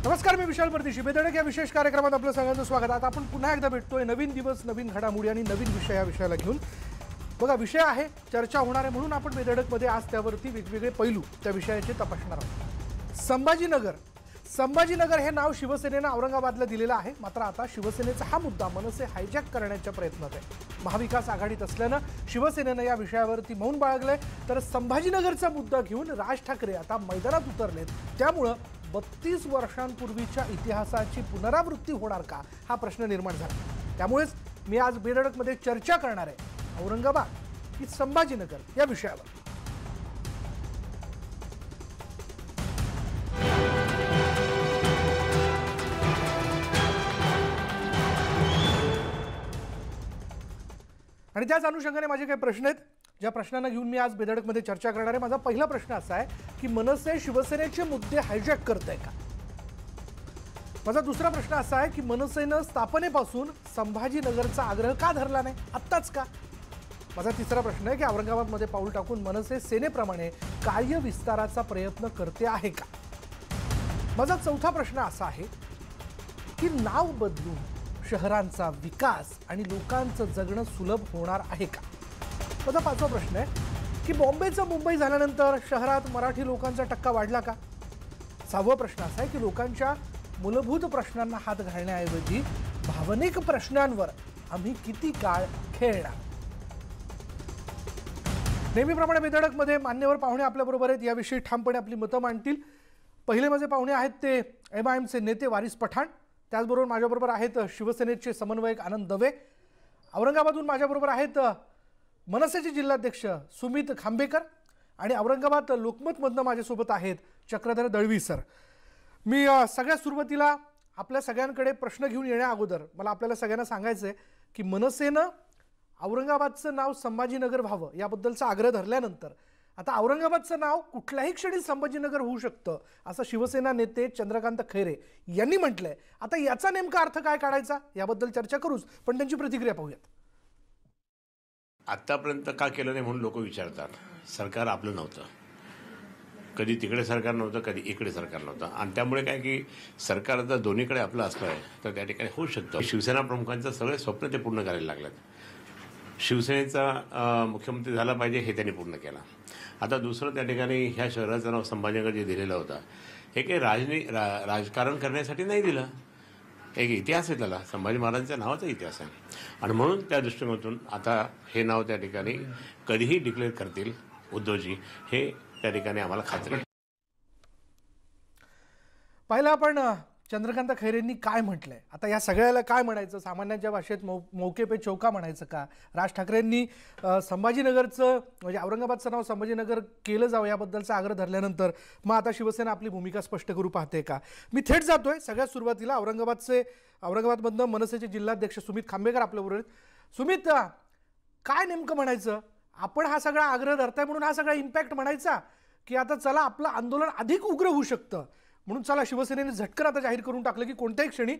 नमस्कार, मी विशाल परदेशी. बेधडक या विशेष कार्यक्रमात आपलं सगळ्यांचं स्वागत. आता आपण पुन्हा एकदा भेटतोय. नवीन दिवस, नवीन घडामोडी आणि नवीन विषय या विषयाला घेऊन. बघा, विषय आहे, चर्चा होणार आहे, म्हणून आपण बेधडकमध्ये आज त्यावरती वेगवेगळे पैलू त्या विषयाचे तपासणार आहोत. संभाजीनगर हे नाव शिवसेनेनं औरंगाबादला दिलेलं आहे. मात्र आता शिवसेनेचा हा मुद्दा मनसे हायजॅक करण्याच्या प्रयत्नात आहे. महाविकास आघाडीत असल्यानं शिवसेनेनं या विषयावरती मौन बाळगलंय. तर संभाजीनगरचा मुद्दा घेऊन राज ठाकरे आता मैदानात उतरलेत. त्यामुळं 32 वर्षांपूर्वीच्या इतिहासाची पुनरावृत्ती होणार का, हा प्रश्न निर्माण झाला. त्यामुळेच मी आज बेधडकमध्ये चर्चा करणार आहे औरंगाबाद की संभाजीनगर या विषयावर. आणि त्याच अनुषंगाने माझे काही प्रश्न आहेत, ज्या प्रश्नांना घेऊन मी आज बेधडकमध्ये चर्चा करणार आहे. माझा पहिला प्रश्न असा आहे की मनसे शिवसेनेचे मुद्दे हायजॅक करत आहे का. माझा दुसरा प्रश्न असा आहे की मनसेनं स्थापनेपासून संभाजीनगरचा आग्रह का धरला नाही, आत्ताच का. माझा तिसरा प्रश्न आहे की औरंगाबादमध्ये पाऊल टाकून मनसे सेनेप्रमाणे कार्य विस्ताराचा प्रयत्न करते आहे का. माझा चौथा प्रश्न असा आहे की नाव बदलून शहरांचा विकास आणि लोकांचं जगणं सुलभ होणार आहे का. माझा पाचवा प्रश्न आहे की बॉम्बेचं मुंबई झाल्यानंतर शहरात मराठी लोकांचा टक्का वाढला का. सहावा प्रश्न असा आहे की लोकांच्या मूलभूत प्रश्नांना हात घालण्याऐवजी भावनिक प्रश्नांवर आम्ही किती काळ खेळणार. नेहमीप्रमाणे बेधडकमध्ये मान्यवर पाहुणे आपल्याबरोबर आहेत. याविषयी ठामपणे आपली मतं मांडतील. पहिले माझे पाहुणे आहेत ते MIMचे नेते वारिस पठाण. त्याचबरोबर माझ्याबरोबर आहेत शिवसेनेचे समन्वयक आनंद दवे. औरंगाबादहून माझ्याबरोबर आहेत मनसेचे जिल्हाध्यक्ष सुमित खांबेकर. आणि औरंगाबाद लोकमतमधनं माझ्यासोबत आहेत चक्रधर दळवी सर. मी सगळ्यात सुरुवातीला आपल्या सगळ्यांकडे प्रश्न घेऊन येण्या अगोदर मला आपल्याला सगळ्यांना सांगायचं आहे की मनसेनं औरंगाबादचं नाव संभाजीनगर व्हावं याबद्दलचा आग्रह धरल्यानंतर आता औरंगाबादचं नाव कुठल्याही क्षणी संभाजीनगर होऊ शकतं असं शिवसेना नेते चंद्रकांत खैरे यांनी म्हटलंय. आता याचा नेमका अर्थ काय काढायचा याबद्दल चर्चा करूच, पण त्यांची प्रतिक्रिया पाहूयात. आत्तापर्यंत का केलं नाही म्हणून लोक विचारतात. सरकार आपलं नव्हतं, कधी तिकडे सरकार नव्हतं, कधी इकडे सरकार नव्हतं. आणि त्यामुळे काय की सरकार जर दोन्हीकडे आपलं असलं आहे तर त्या ठिकाणी होऊ शकतं. शिवसेना प्रमुखांचं सगळे स्वप्न ते पूर्ण करायला लागलेत. शिवसेनेचा मुख्यमंत्री झाला पाहिजे हे त्यांनी पूर्ण केला. आता दुसरं त्या ठिकाणी ह्या शहराचं नाव संभाजीनगर जे दिलेलं होतं हे काही राजकारण करण्यासाठी नाही दिलं. एक इतिहास आहे, त्याला संभाजी महाराजांच्या नावाचा इतिहास आहे. आणि म्हणून त्या दृष्टिकोनातून आता हे नाव त्या ठिकाणी कधीही डिक्लेअर करतील उद्धवजी, हे त्या ठिकाणी आम्हाला खात्री आहे. पहिला आपण चंद्रकांत खैरेंनी काय म्हटलंय, आता या सगळ्याला काय म्हणायचं, सामान्यांच्या भाषेत मौके पे चौका म्हणायचं का. राज ठाकरेंनी संभाजीनगरचं म्हणजे औरंगाबादचं नाव संभाजीनगर केलं जावं याबद्दलचा आग्रह धरल्यानंतर मग आता शिवसेना आपली भूमिका स्पष्ट करू पाहते का. मी थेट जातोय सगळ्यात सुरुवातीला औरंगाबादमधनं मनसेचे जिल्हाध्यक्ष सुमित खांबेकर आपल्याबरोबर आहेत. सुमित, काय नेमकं म्हणायचं, आपण हा सगळा आग्रह धरताय म्हणून हा सगळा इम्पॅक्ट म्हणायचा की आता चला आपलं आंदोलन अधिक उग्र होऊ शकतं म्हणून चला शिवसेनेने झटकन आता जाहीर करून टाकलं की कोणत्याही क्षणी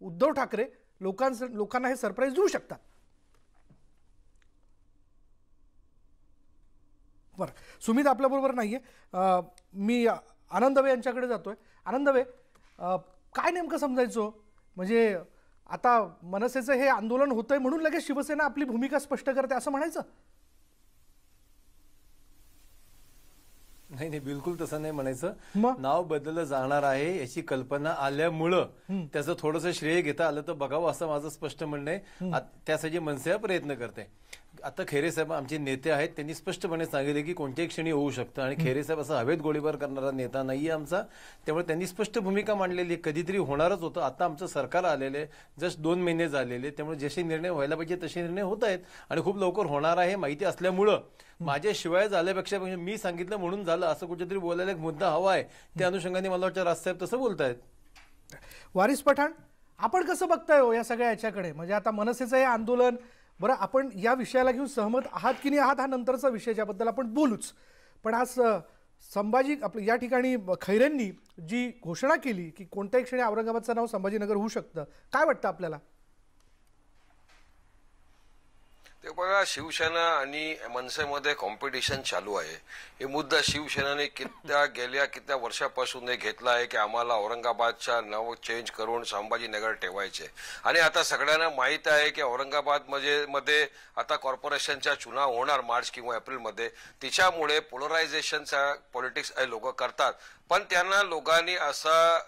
उद्धव ठाकरे लोकांना हे सरप्राईज देऊ शकतात. बरं, सुमित आपल्याबरोबर नाहीये. मी आनंद दवे यांच्याकडे जातोय. आनंद दवे, काय नेमकं समजायचं, म्हणजे आता मनसेचं हे आंदोलन होतंय म्हणून लगेच शिवसेना आपली भूमिका स्पष्ट करते असं म्हणायचं. नाही, बिलकुल तसं नाही म्हणायचं. नाव बदललं जाणार आहे याची कल्पना आल्यामुळं त्याचं थोडंसं श्रेय घेता आलं तर बघावं असं माझं स्पष्ट म्हणणं आहे. त्यासाठी मनसे प्रयत्न करते. आता खैरे साहेब आमचे नेते आहेत, त्यांनी स्पष्टपणे सांगितले की कोणत्याही क्षणी होऊ शकतं. आणि खैरे साहेब असं हवेत गोळीबार करणारा नेता नाहीये आमचा. त्यामुळे त्यांनी स्पष्ट भूमिका मांडलेली आहे. कधीतरी होणारच होतं. आता आमचं सरकार आलेलं आहे, जस्ट 2 महिने झालेले. त्यामुळे जसे निर्णय व्हायला पाहिजे तसे निर्णय होत आहेत आणि खूप लवकर होणार आहे माहिती असल्यामुळं माझ्याशिवाय झाल्यापेक्षा मी सांगितलं म्हणून झालं असं कुठेतरी बोलायला एक मुद्दा हवा आहे. त्या अनुषंगाने मला वाटतं राजसाहेब तसं बोलतायत. वारिस पठाण, आपण कसं बघताय हो या सगळ्या याच्याकडे, म्हणजे आता मनसेचं हे आंदोलन, बरं आपण या विषयाला घेऊन सहमत आहात की नाही आहात हा नंतरचा विषय, ज्याबद्दल आपण बोलूच. पण आज आपलं या ठिकाणी खैरेंनी जी घोषणा केली की कोणत्याही क्षणी औरंगाबादचं नाव संभाजीनगर होऊ शकतं, काय वाटतं आपल्याला. ते बघा, शिवसेना आणि मनसेमध्ये कॉम्पिटिशन चालू आहे. हे मुद्दा शिवसेनेने गेल्या वर्षापासून घेतला आहे की आम्हाला औरंगाबादच्या नाव चेंज करून संभाजीनगर ठेवायचे. आणि आता सगळ्यांना माहित आहे की औरंगाबाद मध्ये आता कॉर्पोरेशनचा चुनाव होणार मार्च किंवा एप्रिलमध्ये. तिच्यामुळे पोलरायझेशनचा पॉलिटिक्स लोक करतात. पण त्यांना लोकांनी असा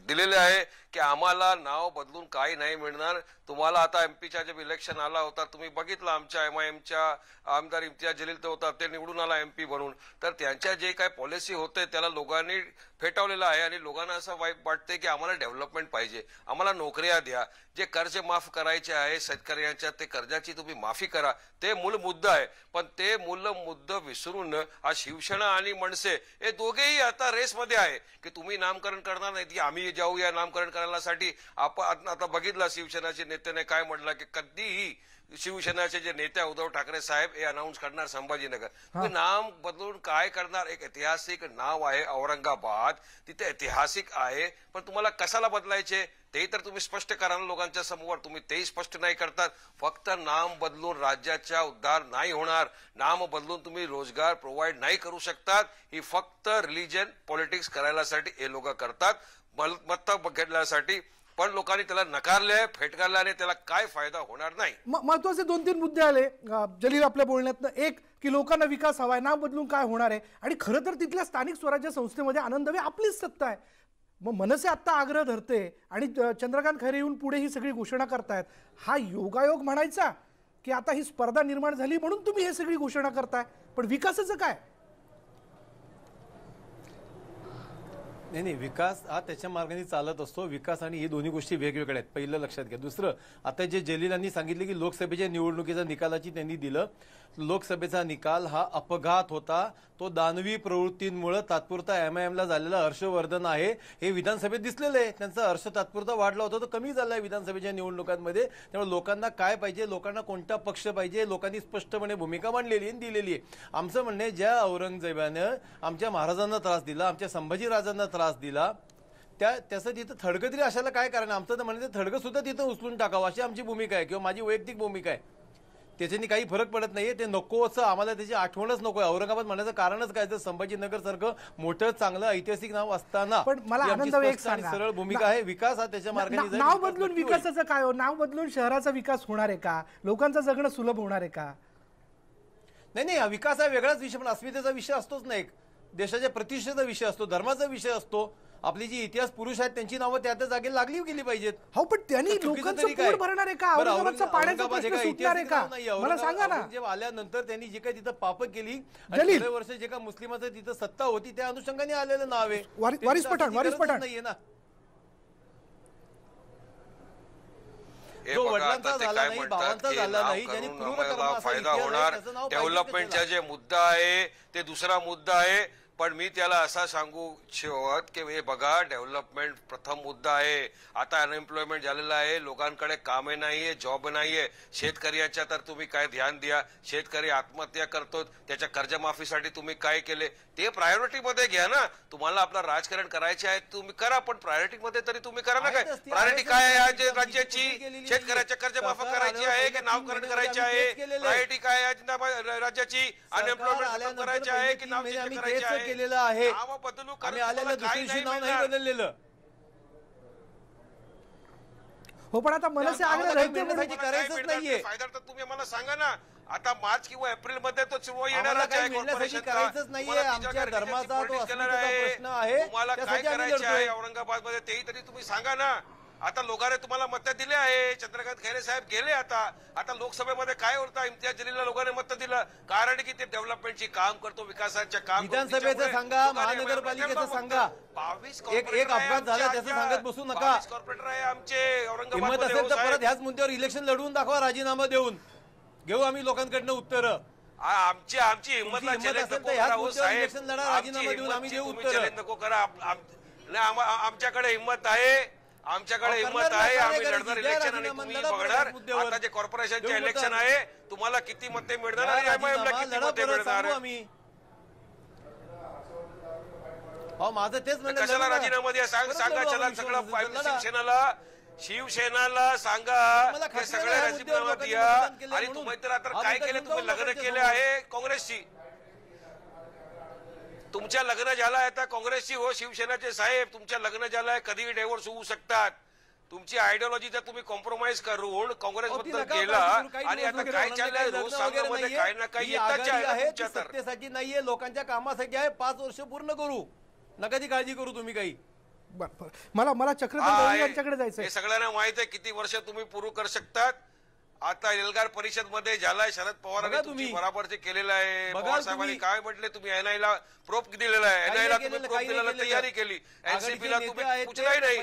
दिलेले आहे की आम्हाला नाव बदलून काही नाही मिळणार. तुम्हाला आता एमपीच्या जे इलेक्शन आला होता तुम्ही बघितलं, आमच्या MIMच्या आमदार इम्तियाज जलील ते होता, ते निवडून आला MP बनून. तर त्यांच्या जे काही पॉलिसी होते त्याला लोकांनी फेटावलेलं आहे आणि लोकांना असं वाटते की आम्हाला डेव्हलपमेंट पाहिजे, आम्हाला नोकऱ्या द्या, जे कर्ज माफ करायचे आहे शेतकऱ्यांच्या ते कर्जाची तुम्ही माफी करा. ते मूळ मुद्दा आहे. पण ते मूळ मुद्दा विसरून आज शिवसेना आणि मनसे हे दोघेही आता रेसमध्ये आहे की तुम्ही नामकरण करणार नाही की आम्ही जाऊया नामकरण करण्यासाठी. आपण आता बघितलं शिवसेनाचे नेत्याने काय म्हटलं की कधीही शिवसेनाचे जे नेते उद्धव ठाकरे साहेब हे अनाऊन्स करणार संभाजीनगर. तुम्ही नाम बदलून काय करणार? एक ऐतिहासिक नाव आहे औरंगाबाद, तिथे ऐतिहासिक आहे, पण तुम्हाला कशाला बदलायचे ते तर तुम्ही स्पष्ट करा ना लोकांच्या समोर. तुम्ही तेही स्पष्ट नाही करतात. फक्त नाम बदलून राज्याचा उद्धार नाही होणार. नाम बदलून तुम्ही रोजगार प्रोव्हाइड नाही करू शकतात. ही फक्त रिलीजन पॉलिटिक्स करायसाठी हे लोक करतात, मत घेण्यासाठी. पण लोकांनी त्याला नकारले, फेटकारले आणि त्याला काय फायदा होणार नाही. महत्वाचे 2-3 मुद्दे आले जलील आपल्या बोलण्यातनं. एक की लोकांना विकास हवाय, नाव बदलून काय होणार आहे. आणि खरं तर तिथल्या स्थानिक स्वराज्य संस्थेमध्ये आनंदवे आपलीच सत्ता आहे. मग मनसे आत्ता आग्रह धरते आणि चंद्रकांत खैरे येऊन पुढे ही सगळी घोषणा करतायत. हा योगायोग म्हणायचा की आता ही स्पर्धा निर्माण झाली म्हणून तुम्ही हे सगळी घोषणा करताय, पण विकासाचं काय? नाही, विकास हा त्याच्या मार्गाने चालत असतो. विकास आणि ही दोन्ही गोष्टी वेगवेगळ्या आहेत, पहिलं लक्षात घ्या. दुसरं, आता जे जलीलांनी सांगितले की लोकसभेच्या निवडणुकीच्या निकालाची त्यांनी दिलं. लोकसभेचा निकाल हा अपघात होता. तो दानवी प्रवृत्तींमुळे तात्पुरता MIMला झालेला हर्षवर्धन आहे हे विधानसभेत दिसलेलं आहे. त्यांचा हर्ष तात्पुरता वाढला होता, तो कमी झाला आहे विधानसभेच्या निवडणुकांमध्ये. त्यामुळे लोकांना काय पाहिजे, लोकांना कोणता पक्ष पाहिजे, लोकांनी स्पष्टपणे भूमिका मांडलेली आणि दिलेली आहे. आमचं म्हणणे, ज्या औरंगजेबानं आमच्या महाराजांना त्रास दिला, आमच्या संभाजीराजांना त्रास दिला, त्याचं तिथं थडगं तरी अशाला काय कारण? आमचं तर म्हणजे थडगं सुद्धा तिथं उचलून टाकावं अशी आमची भूमिका आहे किंवा माझी वैयक्तिक भूमिका आहे. त्याच्यानी काही फरक पडत नाहीये. ते नको असं आम्हाला त्याची आठवणच नको आहे. औरंगाबाद म्हणण्याचं कारणच काय? तर संभाजीनगर सारखं मोठं चांगलं ऐतिहासिक नाव असताना. पण मला आनंद एक सांगा, सरळ भूमिका आहे. विकास हा त्याच्या मार्गाने नाव बदलून विकासाचं काय हो? नाव बदलून शहराचा विकास होणार आहे का? लोकांचं जगणं सुलभ होणार आहे का? नाही, हा विकास हा वेगळाच विषय, पण अस्मितेचा विषय असतोच नाही. देशाच्या प्रतिष्ठेचा विषय असतो, धर्माचा विषय असतो. आपली जी इतिहास पुरुष आहेत त्यांची नावं त्या त्या जागेला लागली गेली पाहिजेत. हो, पण त्यांनी लोकांचं पोट भरणार आहे का? औरंगाबादचा पाण्याचा प्रश्न सुटणार आहे का? मला सांगा ना. जेव्हा आल्यानंतर त्यांनी जे काही तिथं पापं केली, गेल्या वर्षी जे काही मुस्लिमाचं तिथं सत्ता होती त्या अनुषंगाने आलेलं नाव आहे. वारिस पठाण नाहीये ना. जो वडिलांचा झाला नाही, भावांचा झाला नाही, ज्यांनी पूर्व फायदा होणार. डेव्हलपमेंटचा जे मुद्दा आहे ते दुसरा मुद्दा आहे. पण मी त्याला असा सांगू इच्छित की हे बघा, डेव्हलपमेंट प्रथम मुद्दा आहे. आता अनएम्प्लॉयमेंट झालेला आहे, लोकांकडे कामे नाहीये, जॉब नाहीये. शेतकऱ्याच्या तर तुम्ही काय ध्यान द्या. शेतकरी आत्महत्या करतो, त्याच्या कर्जमाफीसाठी तुम्ही काय केले ते प्रायोरिटीमध्ये घ्या ना. तुम्हाला आपलं राजकारण करायचे आहे तुम्ही करा, पण प्रायोरिटीमध्ये तरी तुम्ही करा ना. काय प्रायोरिटी काय आहे राज्याची? शेतकऱ्याच्या कर्जमाफी करायची आहे की नावकरण करायचे आहे? प्रायोरिटी काय आहे राज्याची? अनएम्प्लॉयमेंट करायचे आहे की नाव चेंज करायचे आहे? केलेलं आहे. आम्ही आलेलं दुसरी नाव नाही बदललेलं. हो, पण आता मनसे करायचंच नाहीये. फायदा तर तुम्ही मला सांगा ना. आता मार्च किंवा एप्रिल मध्ये तो सुरू येणारच आहे. करायचंच नाहीये. आमच्या धर्माचा तो प्रश्न आहे. तुम्हाला काय करायचं आहे औरंगाबाद मध्ये तेही तरी तुम्ही सांगा ना. आता लोकांनी तुम्हाला मत दिले आहे. चंद्रकांत खैरे साहेब गेले. आता लोकसभेमध्ये काय होता? इम्तियाज जलीलला लोकांनी मत दिलं, कारण की ते डेव्हलपमेंटची काम करतो, विकासाच्या काम. विधानसभेचं सांगा, महानगरपालिकेचं सांगा. एक अपघात झाला त्याचं सांगत बसू नका. कॉर्पोरेटर आहे आमचे औरंगाबाद. हिंमत असेल तर परत ह्याच मुद्द्यावर इलेक्शन लढवून दाखवा, राजीनामा देऊन घेऊ आम्ही लोकांकडनं उत्तर. आमची हिंमत इलेक्शन लढा, राजीनामा देऊन आम्ही देऊ उत्तर. नको करा. आमच्याकडे हिंमत आहे, आमच्याकडे हिंमत आहे. आम्ही लढणार इलेक्शन आणि तुम्ही बघणार. आता जे कॉर्पोरेशनचे इलेक्शन आहे तुम्हाला किती मते मिळणार आणि MIMला किती मते मिळणार. माझं तेच म्हणणं, कशाला राजीनामा द्या? सांगा चला सगळं शिक्षणाला शिवसेनाला सांगा मला ते खात्री सगळे आहे, राजीनामा लोकांनी द्या मतदान केलंय आणि म्हणून. तुम्ही तर आता हा काय मुद्दा केलं, तुम्ही समजावून लग्न टाकायचं केले समोर. आहे काँग्रेसशी. तुमच्या लग्न झालं आहे आता काँग्रेसची हो शिवसेनाचे साहेब, तुमच्या लग्न झालं आहे, कधीही डायव्होर्स होऊ शकतात. तुमची आयडियोलॉजी तर तुम्ही कॉम्प्रोमाइज करून काँग्रेसबद्दल गेला आणि आता काय चाललंय रोज सामन्यामध्ये काही ना काही येताच आहे तुमच्या तर. सत्तेसाठी नाहीये, लोकांच्या कामासाठी आहे. 5 वर्ष पूर्ण करू, नका ती काळजी करू तुम्ही काही. बरं मला चक्रधर यांच्याकडे जायचंय. हे सगळ्यांना माहित आहे किती वर्ष तुम्ही पूर्ण करू शकतात. आता एल्गार परिषद मध्ये झालाय, शरद पवारांनी तुमची बराबरचे केलेलं आहे. पवार साहेबांनी काय म्हटले, तुम्ही एनआयला प्रोप दिलेला आहे, एनआयला तुम्ही प्रोप दिलेला तयारी केली, एनसीपीला तुम्ही पुछलाही नाही,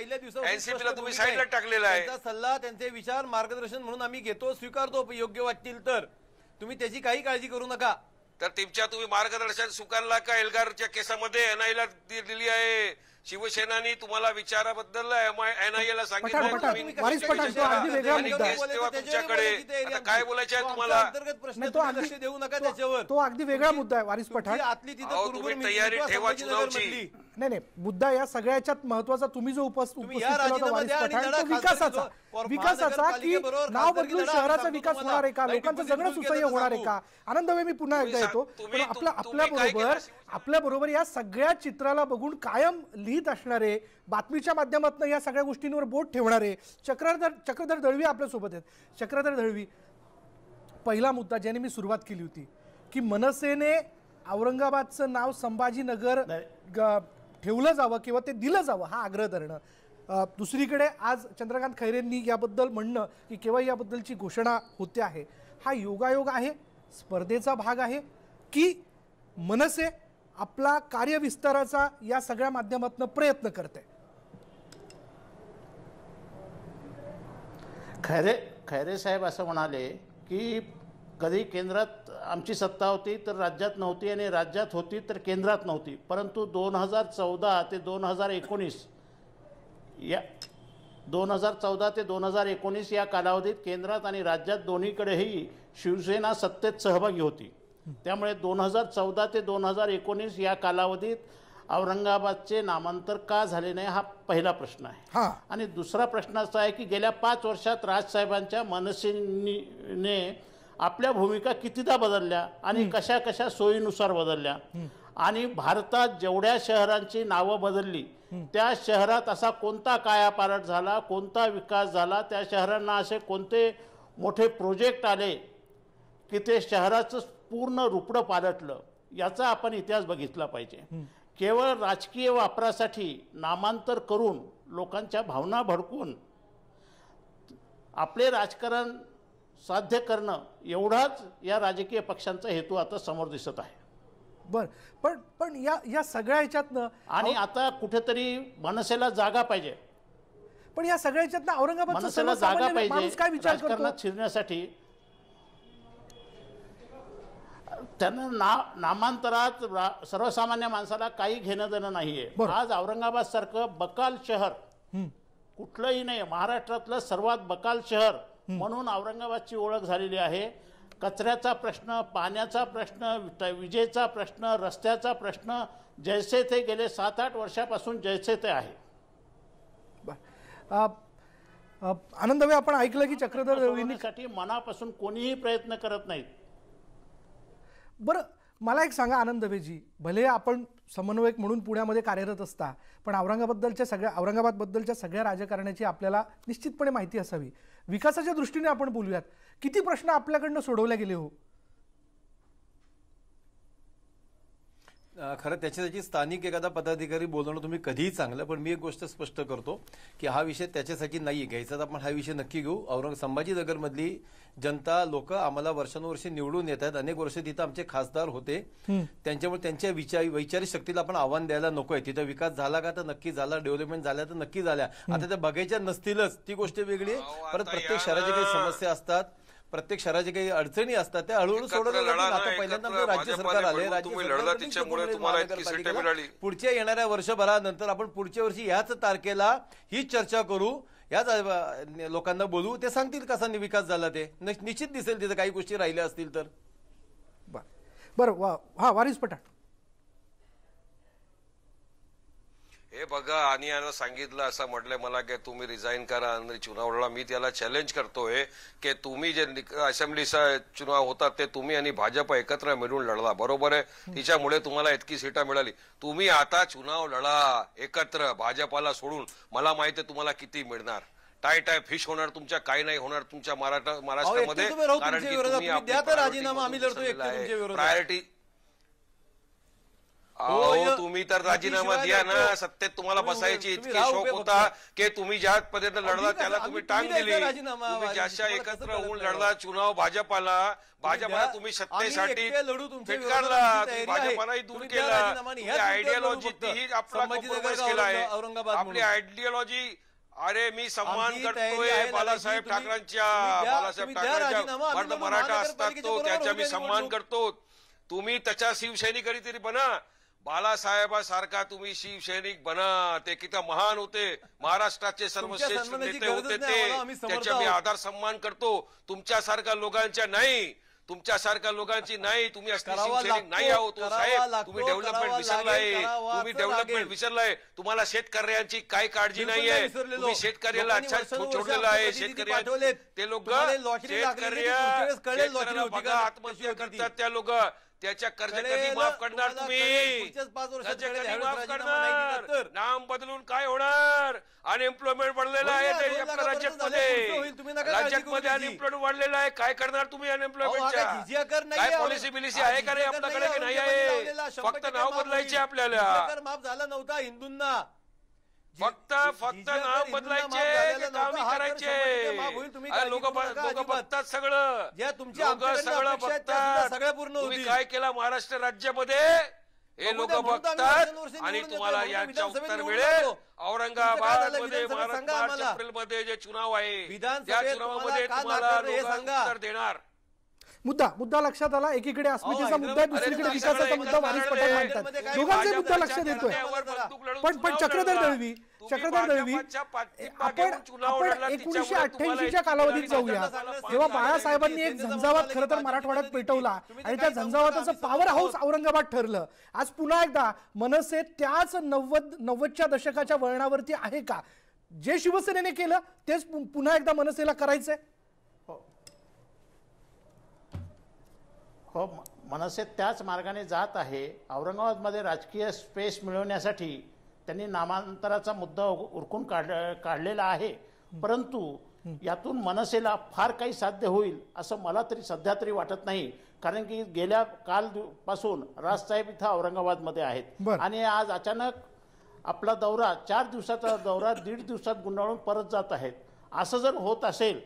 एनसीपीला तुम्ही साईडला टाकलेला आहे. त्यांचा सल्ला, त्यांचे विचार, मार्गदर्शन म्हणून आम्ही घेतो, स्वीकारतो. योग्य वाटतील तर तुम्ही त्याची काही काळजी करू नका. तर तुम्ही मार्गदर्शन स्वीकारला का एल्गारच्या केसामध्ये एनआयला दिली आहे? शिवसेनानी तुम्हाला विचाराबद्दल एनआयएला सांगितलं तुमच्याकडे. आता काय बोलायचं आहे तुम्हाला? अंतर्गत प्रश्न लक्ष देऊ नका त्याच्यावर. तो अगदी वेगळा मुद्दा आहे वारिस पठाण. आतली तिथं तुम्ही तयारी ठेवा चुनावची. नाही मुद्दा या सगळ्याच्यात महत्वाचा तुम्ही जो उपस्थित या केला होता वारिस पठाण, तो विकासाचा की नाव बदलून शहराचा विकास होणार आहे का, लोकांचं जगणं सुसह्य होणार आहे का. आनंद मी पुन्हा एकदा येतो. पण आपल्या बरोबर या सगळ्या चित्राला बघून कायम लिहित असणारे, बातमीच्या माध्यमातून या सगळ्या गोष्टींवर बोट ठेवणारे चक्रधर दळवी आपल्यासोबत आहेत. चक्रधर दळवी, पहिला मुद्दा ज्याने मी सुरुवात केली होती की मनसेने औरंगाबादचं नाव संभाजीनगर ठेवलं जावं किंवा ते दिलं जावं हा आग्रह धरणं. दुसरीकडे आज चंद्रकांत खैरेंनी याबद्दल म्हणणं की केव्हा याबद्दलची घोषणा होते आहे. हा योगायोग आहे, स्पर्धेचा भाग आहे की मनसे आपला कार्यविस्ताराचा या सगळ्या माध्यमातून प्रयत्न करते? खैरे साहेब असं म्हणाले की कधी केंद्रात आमची सत्ता होती तर राज्यात नव्हती आणि राज्यात होती तर केंद्रात नव्हती. परंतु 2014 ते 2019 या कालावधीत केंद्रात आणि राज्यात दोन्हीकडेही शिवसेना सत्तेत सहभागी होती. त्यामुळे 2014 ते 2019 या कालावधीत औरंगाबादचे नामांतर का झाले नाही हा पहिला प्रश्न आहे. आणि दुसरा प्रश्न असा आहे की गेल्या 5 वर्षात राजसाहेबांच्या मनसेने आपल्या भूमिका कितीदा बदलल्या आणि कशा कशा सोयीनुसार बदलल्या. आणि भारतात जेवढ्या शहरांची नावं बदलली त्या शहरात असा कोणता कायापालट झाला, कोणता विकास झाला, त्या शहरांना असे कोणते मोठे प्रोजेक्ट आले की ते शहराचं पूर्ण रूपडं पालटलं, याचा आपण इतिहास बघितला पाहिजे. केवळ राजकीय वापरासाठी नामांतर करून लोकांच्या भावना भडकून आपले राजकारण साध्य करणं एवढाच या राजकीय पक्षांचा हेतू आता समोर दिसत आहे. बर पण या सगळ्या ह्याच्यातनं आणि आता कुठेतरी मनसेला जागा पाहिजे. पण या सगळ्या ह्याच्यातनं औरंगाबादचा मनसेला जागा सर्वसामान्य माणूस पाहिजे काय विचार करतो? राजकारणात शिरण्यासाठी. त्यांना नामांतरात सर्वसामान्य माणसाला काही घेणं देणं नाहीये. आज औरंगाबाद सारखं बकाल शहर कुठलंही नाही, महाराष्ट्रातलं सर्वात बकाल शहर म्हणून औरंगाबादची ओळख झालेली आहे. कचऱ्याचा प्रश्न, पाण्याचा प्रश्न, विजेचा प्रश्न, रस्त्याचा प्रश्न जैसे ते गेले 7-8 वर्षापासून जैसे ते आहे. आनंदवे, आपण ऐकलं की चक्रधर दळवींसाठी मनापासून कोणीही प्रयत्न करत नाहीत. बरं, मला एक सांगा आनंदवेजी, भले आपण समन्वयक म्हणून पुण्यामध्ये कार्यरत असता, पण औरंगाबादबद्दलच्या सगळ्या राजकारणाची आपल्याला निश्चितपणे माहिती असावी. विकासाच्या दृष्टीने आपण बोलूयात, किती प्रश्न आपल्याकडनं सोडवले गेले हो? खरं त्याच्यासाठी स्थानिक एखादा पदाधिकारी बोलणं तुम्ही कधीही चांगलं, पण मी एक गोष्ट स्पष्ट करतो की हा विषय त्याच्यासाठी नाही घ्यायचा. तर आपण हा विषय नक्की घेऊ. संभाजीनगरमधली जनता, लोक आम्हाला वर्षानुवर्षे निवडून येत आहेत. अनेक वर्ष तिथं आमचे खासदार होते, त्यांच्यामुळे त्यांच्या वैचारिक शक्तीला आपण आव्हान द्यायला नको आहे. तिथं विकास झाला का तर नक्की झाला, डेव्हलपमेंट झाल्या तर नक्की झाल्या. आता त्या बघायच्या नसतीलच ती गोष्ट वेगळी. परत प्रत्येक शहराच्या काही समस्या असतात, प्रत्येक शहराच्या काही अडचणी असतात, त्या हळूहळू सोडवल्या जातील. आता पहिल्यांदा राज्य सरकार आले, पुढच्या येणाऱ्या वर्षभरानंतर आपण पुढच्या वर्षी ह्याच तारखेला ही चर्चा करू, याच लोकांना बोलू, ते सांगतील कसा विकास झाला ते निश्चित दिसेल. तिथे काही गोष्टी राहिल्या असतील तर. बरं, हा वारिस पठाण. हे बघा, आणि यानं सांगितलं असं म्हटलंय मला की तुम्ही रिझाईन करा आणि चुनाव लढा. मी त्याला चॅलेंज करतोय की तुम्ही जे असेंब्लीचा चुनाव होता ते तुम्ही आणि भाजप एकत्र मिळून लढला, बरोबर आहे. तिच्यामुळे तुम्हाला इतकी सीटा मिळाली. तुम्ही आता चुनाव लढा एकत्र भाजपाला सोडून. मला माहिती आहे तुम्हाला किती मिळणार. टाय फिश होणार तुमच्या, काही नाही होणार तुमच्या महाराष्ट्रामध्ये. कारण की तुम्ही प्रायोरिटी तुम्ही तर राजीनामा द्या ना. सत्तेत तुम्हाला बसायची इतकी शौक होता की तुम्ही ज्या पद्धतीने लढला त्याला तुम्ही टांग दिली. तुम्ही ज्याच्या एकत्र होऊन लढला चुनाव भाजपाला तुम्ही सत्तेसाठी फिटकारला, भाजपालाही दूर केला. आयडियोलॉजी आपला कॉम्प्रोमाइज केला आहे. आपली आयडियोलॉजी. अरे मी सन्मान करतोय बाळासाहेब ठाकरेंच्या मराठा असतात तो त्याचा मी सन्मान करतो. तुम्ही त्याच्या शिवसैनिक तरी बना. बाळासाहेबासारखा तुम्ही शिवसैनिक बना. ते किती महान होते, महाराष्ट्राचे सर्वश्रेष्ठ नेते होते ते. त्याचा मी आदर सन्मान करतो. तुमच्यासारख्या लोकांच्या नाही, तुमच्यासारख्या लोकांची नाही. तुम्ही असले शिवसैनिक नाही आहोत साहेब. तुम्ही डेव्हलपमेंट विसरलाय. तुम्हाला शेतकऱ्यांची काही काळजी नाहीये. तुम्ही शेतकऱ्याला अच्छा सोडलेला आहे. शेतकरी ते लोक शेतकऱ्याला बघा आत्महत्या करतात. त्या लोक त्याच्या कर्ज कधी माफ करणार तुम्ही? कर्ज कधी माफ करणार? नाम बदलून काय होणार? अनएम्प्लॉयमेंट वाढलेलं आहे आपल्या राज्यामध्ये अनएम्प्लॉयमेंट वाढलेलं आहे. काय करणार तुम्ही अनएम्प्लॉयमेंटच्या? काय पॉलिसी बिलिसी आहे का रे आपल्याकडे की नाही आहे? फक्त नाव बदलायचे आपल्याला. माफ झाला नव्हता हिंदूंना. फक्त नाव बदलायचे, काम करायचे. लोक बघतात सगळं. सगळं बघतात. तुम्ही काय केलं महाराष्ट्र राज्यामध्ये हे लोक बघतात. आणि तुम्हाला याच्या उत्तर मिळेल. औरंगाबाद मध्ये मार्च एप्रिल मध्ये जे चुनाव आहे त्या चुनावामध्ये तुम्हाला उत्तर देणार. मुद्दा लक्षात आला. एकीकडे अस्मितेचा मुद्दा आहे, दुसरीकडे विकासाचा मुद्दा वारिस पठाण मांडतात. दोघांचे मुद्दा लक्षात येतोय. पण चक्रधर दळवी आपण 1988च्या कालावधीत जाऊया, तेव्हा बाळासाहेबांनी एक झंझावात खरं तर मराठवाड्यात पेटवला आणि त्या झंझावाताचं पॉवर हाऊस औरंगाबाद ठरलं. आज पुन्हा एकदा मनसे त्याच 90च्या दशकाच्या वळणावरती आहे का? जे शिवसेनेने केलं तेच पुन्हा एकदा मनसेला करायचंय? हो, मनसे त्याच मार्गाने जात आहे. औरंगाबादमध्ये राजकीय स्पेस मिळवण्यासाठी त्यांनी नामांतराचा मुद्दा उरकून काढलेला आहे. परंतु यातून मनसेला फार काही साध्य होईल असं मला तरी सध्या तरी वाटत नाही. कारण की गेल्या कालपासून राजसाहेब इथं औरंगाबादमध्ये आहेत आणि आज अचानक आपला दौरा 4 दिवसाचा दौरा 1.5 दिवसात गुंडाळून परत जात आहेत. असं जर होत असेल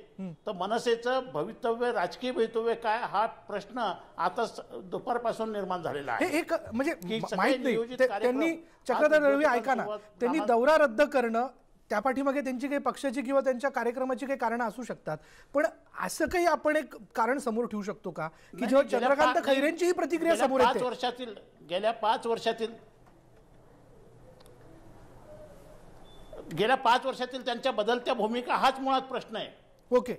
तर मनसेचं भवितव्य, राजकीय भवितव्य काय हा प्रश्न आता दुपारपासून निर्माण झालेला आहे. एक म्हणजे माहित नाही त्यांनी चक्रधर दळवी ऐका ना, त्यांनी दौरा रद्द करणं त्या पाठीमागे त्यांची काही पक्षाची किंवा त्यांच्या कार्यक्रमाची काही कारण असू शकतात. पण असं काही आपण एक कारण समोर ठेवू शकतो का की जेव्हा चंद्रकांत खैरेंची ही प्रतिक्रिया समोर येते? गेल्या 5 वर्षातील त्यांच्या बदलत्या भूमिका हाच मुळात प्रश्न आहे. ओके.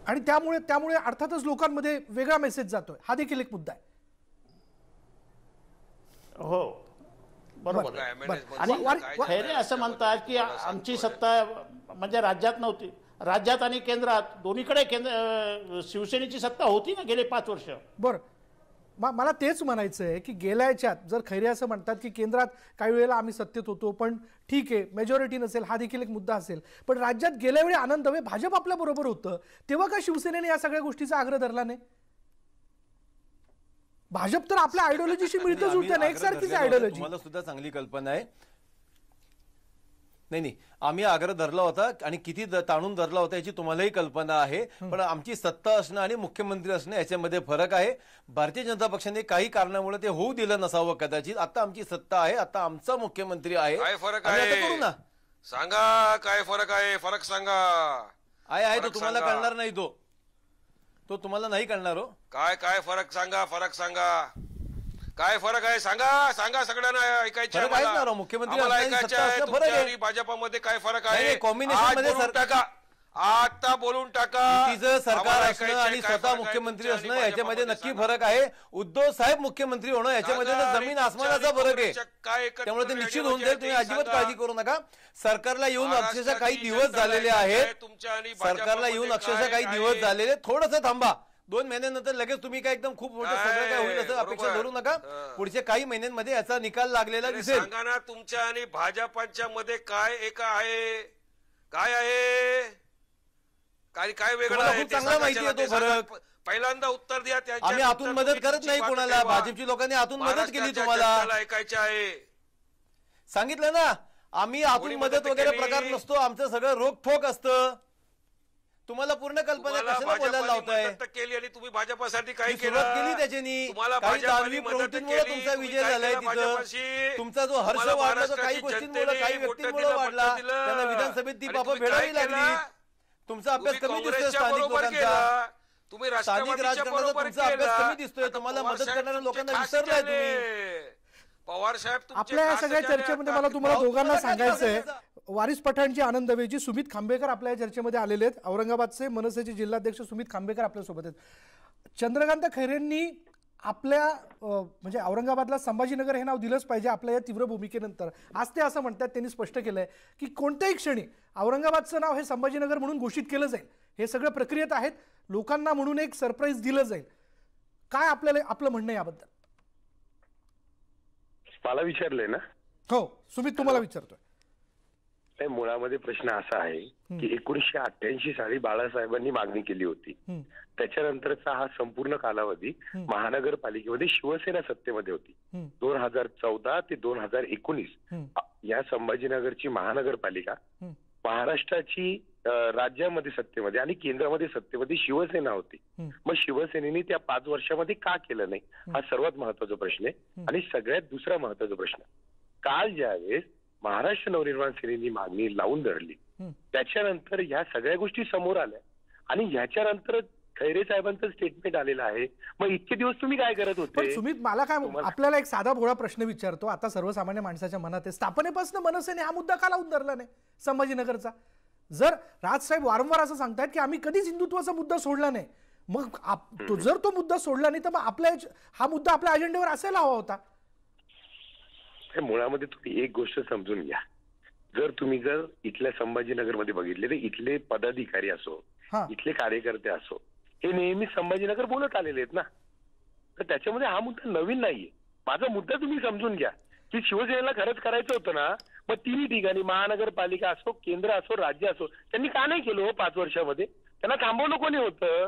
आणि त्यामुळे अर्थातच लोकांमध्ये वेगळा मेसेज जातोय. हा देखील एक मुद्दा आहे. हो बरोबर. आणि खैरे असं म्हणतात की आमची सत्ता म्हणजे राज्यात नव्हती. राज्यात आणि केंद्रात दोन्हीकडे शिवसेनेची सत्ता होती ना गेले 5 वर्ष. बरं, मला तेच म्हणायचं आहे की गेल्या याच्यात जर खैरे असं म्हणतात की केंद्रात काही वेळेला आम्ही सत्तेत होतो पण ठीक आहे मेजॉरिटी नसेल, हा देखील एक मुद्दा असेल. पण राज्यात गेल्या वेळी आनंद दवे भाजप आपल्या बरोबर होतं, तेव्हा का शिवसेनेने या सगळ्या गोष्टीचा आग्रह धरला नाही? भाजप तर आपल्या आयडिओलॉजीशी मिळतं जुळतं ना, एकसारखीच आयडिओलॉजी. मला सुद्धा चांगली कल्पना आहे. नाही, आम्ही आग्रह धरला होता आणि किती ताणून धरला होता याची तुम्हालाही कल्पना आहे. पण आमची सत्ता असणं आणि मुख्यमंत्री असणं याच्यामध्ये फरक आहे. भारतीय जनता पक्षाने काही कारणामुळे ते होऊ दिलं नसावं कदाचित. आता आमची सत्ता आहे, आता आमचा मुख्यमंत्री आहे. काय फरक आहे करू ना, सांगा काय फरक आहे? फरक सांगा. आहे तो तुम्हाला कळणार नाही. तो तुम्हाला नाही कळणार. हो काय फरक सांगा. फरक सांगा. काय फरक आहे सांगा सगळ्यांना ऐकायचं आहे. मुख्यमंत्री ऐकायचं आहे भाजपामध्ये काय फरक आहे? कॉम्बिनेशन मध्ये आता बोलून टाका. युतीचं सरकार आम्हाला असणं ऐकायचंय आणि काय स्वतः फरक आहे मुख्यमंत्री तुमच्या असणं आणि याच्यामध्ये भाजपमध्ये नक्की सांगा. फरक आहे. उद्धव साहेब मुख्यमंत्री होणं याच्यामध्ये सांगा जमीन आणि आसमानाचा तुमच्या फरक आणि आहे. काय एकत्र त्यामुळे ते निश्चित होऊन याच्यामध्ये जाईल. तुम्ही ते अजिबात सांगा. काळजी करू नका. सरकारला येऊन अक्षरशः काही महाराष्ट्राची दिवस जनता झालेले काय आहेत. तुमच्या आणि सरकारला भाजपमध्ये येऊन अक्षरशः काय काही आहे? दिवस झालेले. थोडंसं थांबा. 2 महिन्यानंतर लगेच तुम्ही काय एकदम खूप मोठं सगळं काय होईल असं अपेक्षा बरोबर. धरू नका. पुढच्या काही महिन्यांमध्ये याचा निकाल लागलेला अरे दिसेल. सांगा ना तुमच्या आणि भाजपाच्या मध्ये काय एक आहे, काय आहे, काय काय वेगळं तुम्हाला आहे खूप ते चांगला सांगा. माहिती आहे तो ते सांगा. फरक. पहिल्यांदा उत्तर द्या. त्याच्या आम्ही आतून नंतर मदत तुम्ही करत तुमची नाही बात कोणाला. ठेवा. भाजपची लोकांनी आतून मदत केली महाराष्ट्राच्या तुम्हाला. जनतेला ऐकायचं आहे. सांगितलं ना आम्ही आतून कोणी मदत मदत वगैरे केली? प्रकार नसतो. आमचं सगळं रोखोक असतं. तुम्हाला पूर्ण कल्पना तुम्हाला कशाला बोलायला भाजपाने लावताय? मदत तर केली आणि तुम्ही भाजपासाठी काय मी केलं? सुरुवात केली त्याच्यानी. तुम्हाला काही भाजपाने दानवी मदत प्रवृत्तींमुळे केली, तुमचा तुम्ही विजय काय झालाय केलं तिथं. भाजपाशी? तुमचा जो हर्ष तुम्हाला वाढला तो काही महाराष्ट्राची गोष्टींमुळे जनतेने काही वोटं व्यक्तींमुळे दिलं, वाढला. मतं दिलं. त्यांना विधानसभेत ती आणि बापा तुम्ही फेडावी काय लागली. केलं? तुमचा अभ्यास तुम्ही कमी दिसतोय काँग्रेसच्या स्थानिक बरोबर लोकांचा. केला. तुम्ही स्थानिक राष्ट्रवादीच्या राजकारणाचा बरोबर तुमचा अभ्यास केला. कमी दिसतोय. आता तुम्हाला पवार मदत साहेब करणाऱ्या तुमचे लोकांना खास विसरलाय झाले. तुम्ही. पवार साहेब तुमचे आपल्या या खास सगळ्या झाले चर्चेमध्ये आता. मला तुम्हाला भाऊ, दोघांना तुम्हाला काय सांगायचंय, सांगायचं? वारिस पठाणची आनंद दवेची सुमित खांबेकर आपल्या या चर्चेमध्ये आलेले आहेत. औरंगाबादचे मनसेचे जिल्हाध्यक्ष सुमित खांबेकर आपल्यासोबत आहेत. चंद्रकांत खैरेंनी आपल्या म्हणजे औरंगाबादला संभाजीनगर हे नाव दिलंच पाहिजे आपल्या या तीव्र भूमिकेनंतर. आज ते असं म्हणतात, त्यांनी स्पष्ट केलंय की कोणत्याही क्षणी औरंगाबादचं नाव हे संभाजीनगर म्हणून घोषित केलं जाईल. हे सगळं प्रक्रियेत आहेत. लोकांना म्हणून एक सरप्राईज दिलं जाईल. काय आपल्याला आपलं म्हणणं याबद्दल? मला विचारलंय ना? हो सुमित, तुम्हाला विचारतोय. मुळामध्ये प्रश्न असा आहे की 1988 साली बाळासाहेबांनी मागणी केली होती. त्याच्यानंतरचा हा संपूर्ण कालावधी महानगरपालिकेमध्ये शिवसेना सत्तेमध्ये होती. 2014 ते 2019 या संभाजीनगरची महानगरपालिका महाराष्ट्राची राज्यामध्ये सत्तेमध्ये आणि केंद्रामध्ये सत्तेमध्ये शिवसेना होती. मग शिवसेनेने त्या 5 वर्षामध्ये का केलं नाही, हा सर्वात महत्वाचा प्रश्न आहे. आणि सगळ्यात दुसरा महत्वाचा प्रश्न, काल ज्यावेळेस महाराष्ट्र नवनिर्माण सेनेनी मागणी लावून धरली त्याच्यानंतर ह्या सगळ्या गोष्टी समोर आल्या आणि ह्याच्यानंतर खैरे साहेबांचं स्टेटमेंट आलेलं आहे. मग इतके दिवस तुम्ही काय करत पण होते? सुमित, मला काय आपल्याला एक साधा भोळा प्रश्न विचारतो. आता सर्वसामान्य माणसाच्या मनात आहे, स्थापनेपासून मनसेने हा मुद्दा का लावून धरला नाही संभाजीनगरचा? जर राजसाहेब वारंवार असं सांगतायत की आम्ही कधीच हिंदुत्वाचा मुद्दा सोडला नाही, मग जर तो मुद्दा सोडला नाही तर मग आपल्या हा मुद्दा आपल्या अजेंड्यावर असायला हवा होता. मुळामध्ये तुम्ही एक गोष्ट समजून घ्या. जर इथल्या संभाजीनगरमध्ये बघितले तर इथले पदाधिकारी असो, इथले कार्यकर्ते असो, हे नेहमी संभाजीनगर बोलत आलेले आहेत ना. तर त्याच्यामध्ये हा मुद्दा नवीन नाहीये. माझा मुद्दा तुम्ही समजून घ्या की शिवसेनेला खरंच करायचं होतं ना, मग तिन्ही ठिकाणी महानगरपालिका असो, केंद्र असो, राज्य असो, त्यांनी का नाही केलं हो 5 वर्षामध्ये? त्यांना थांबवलं कोणी होतं?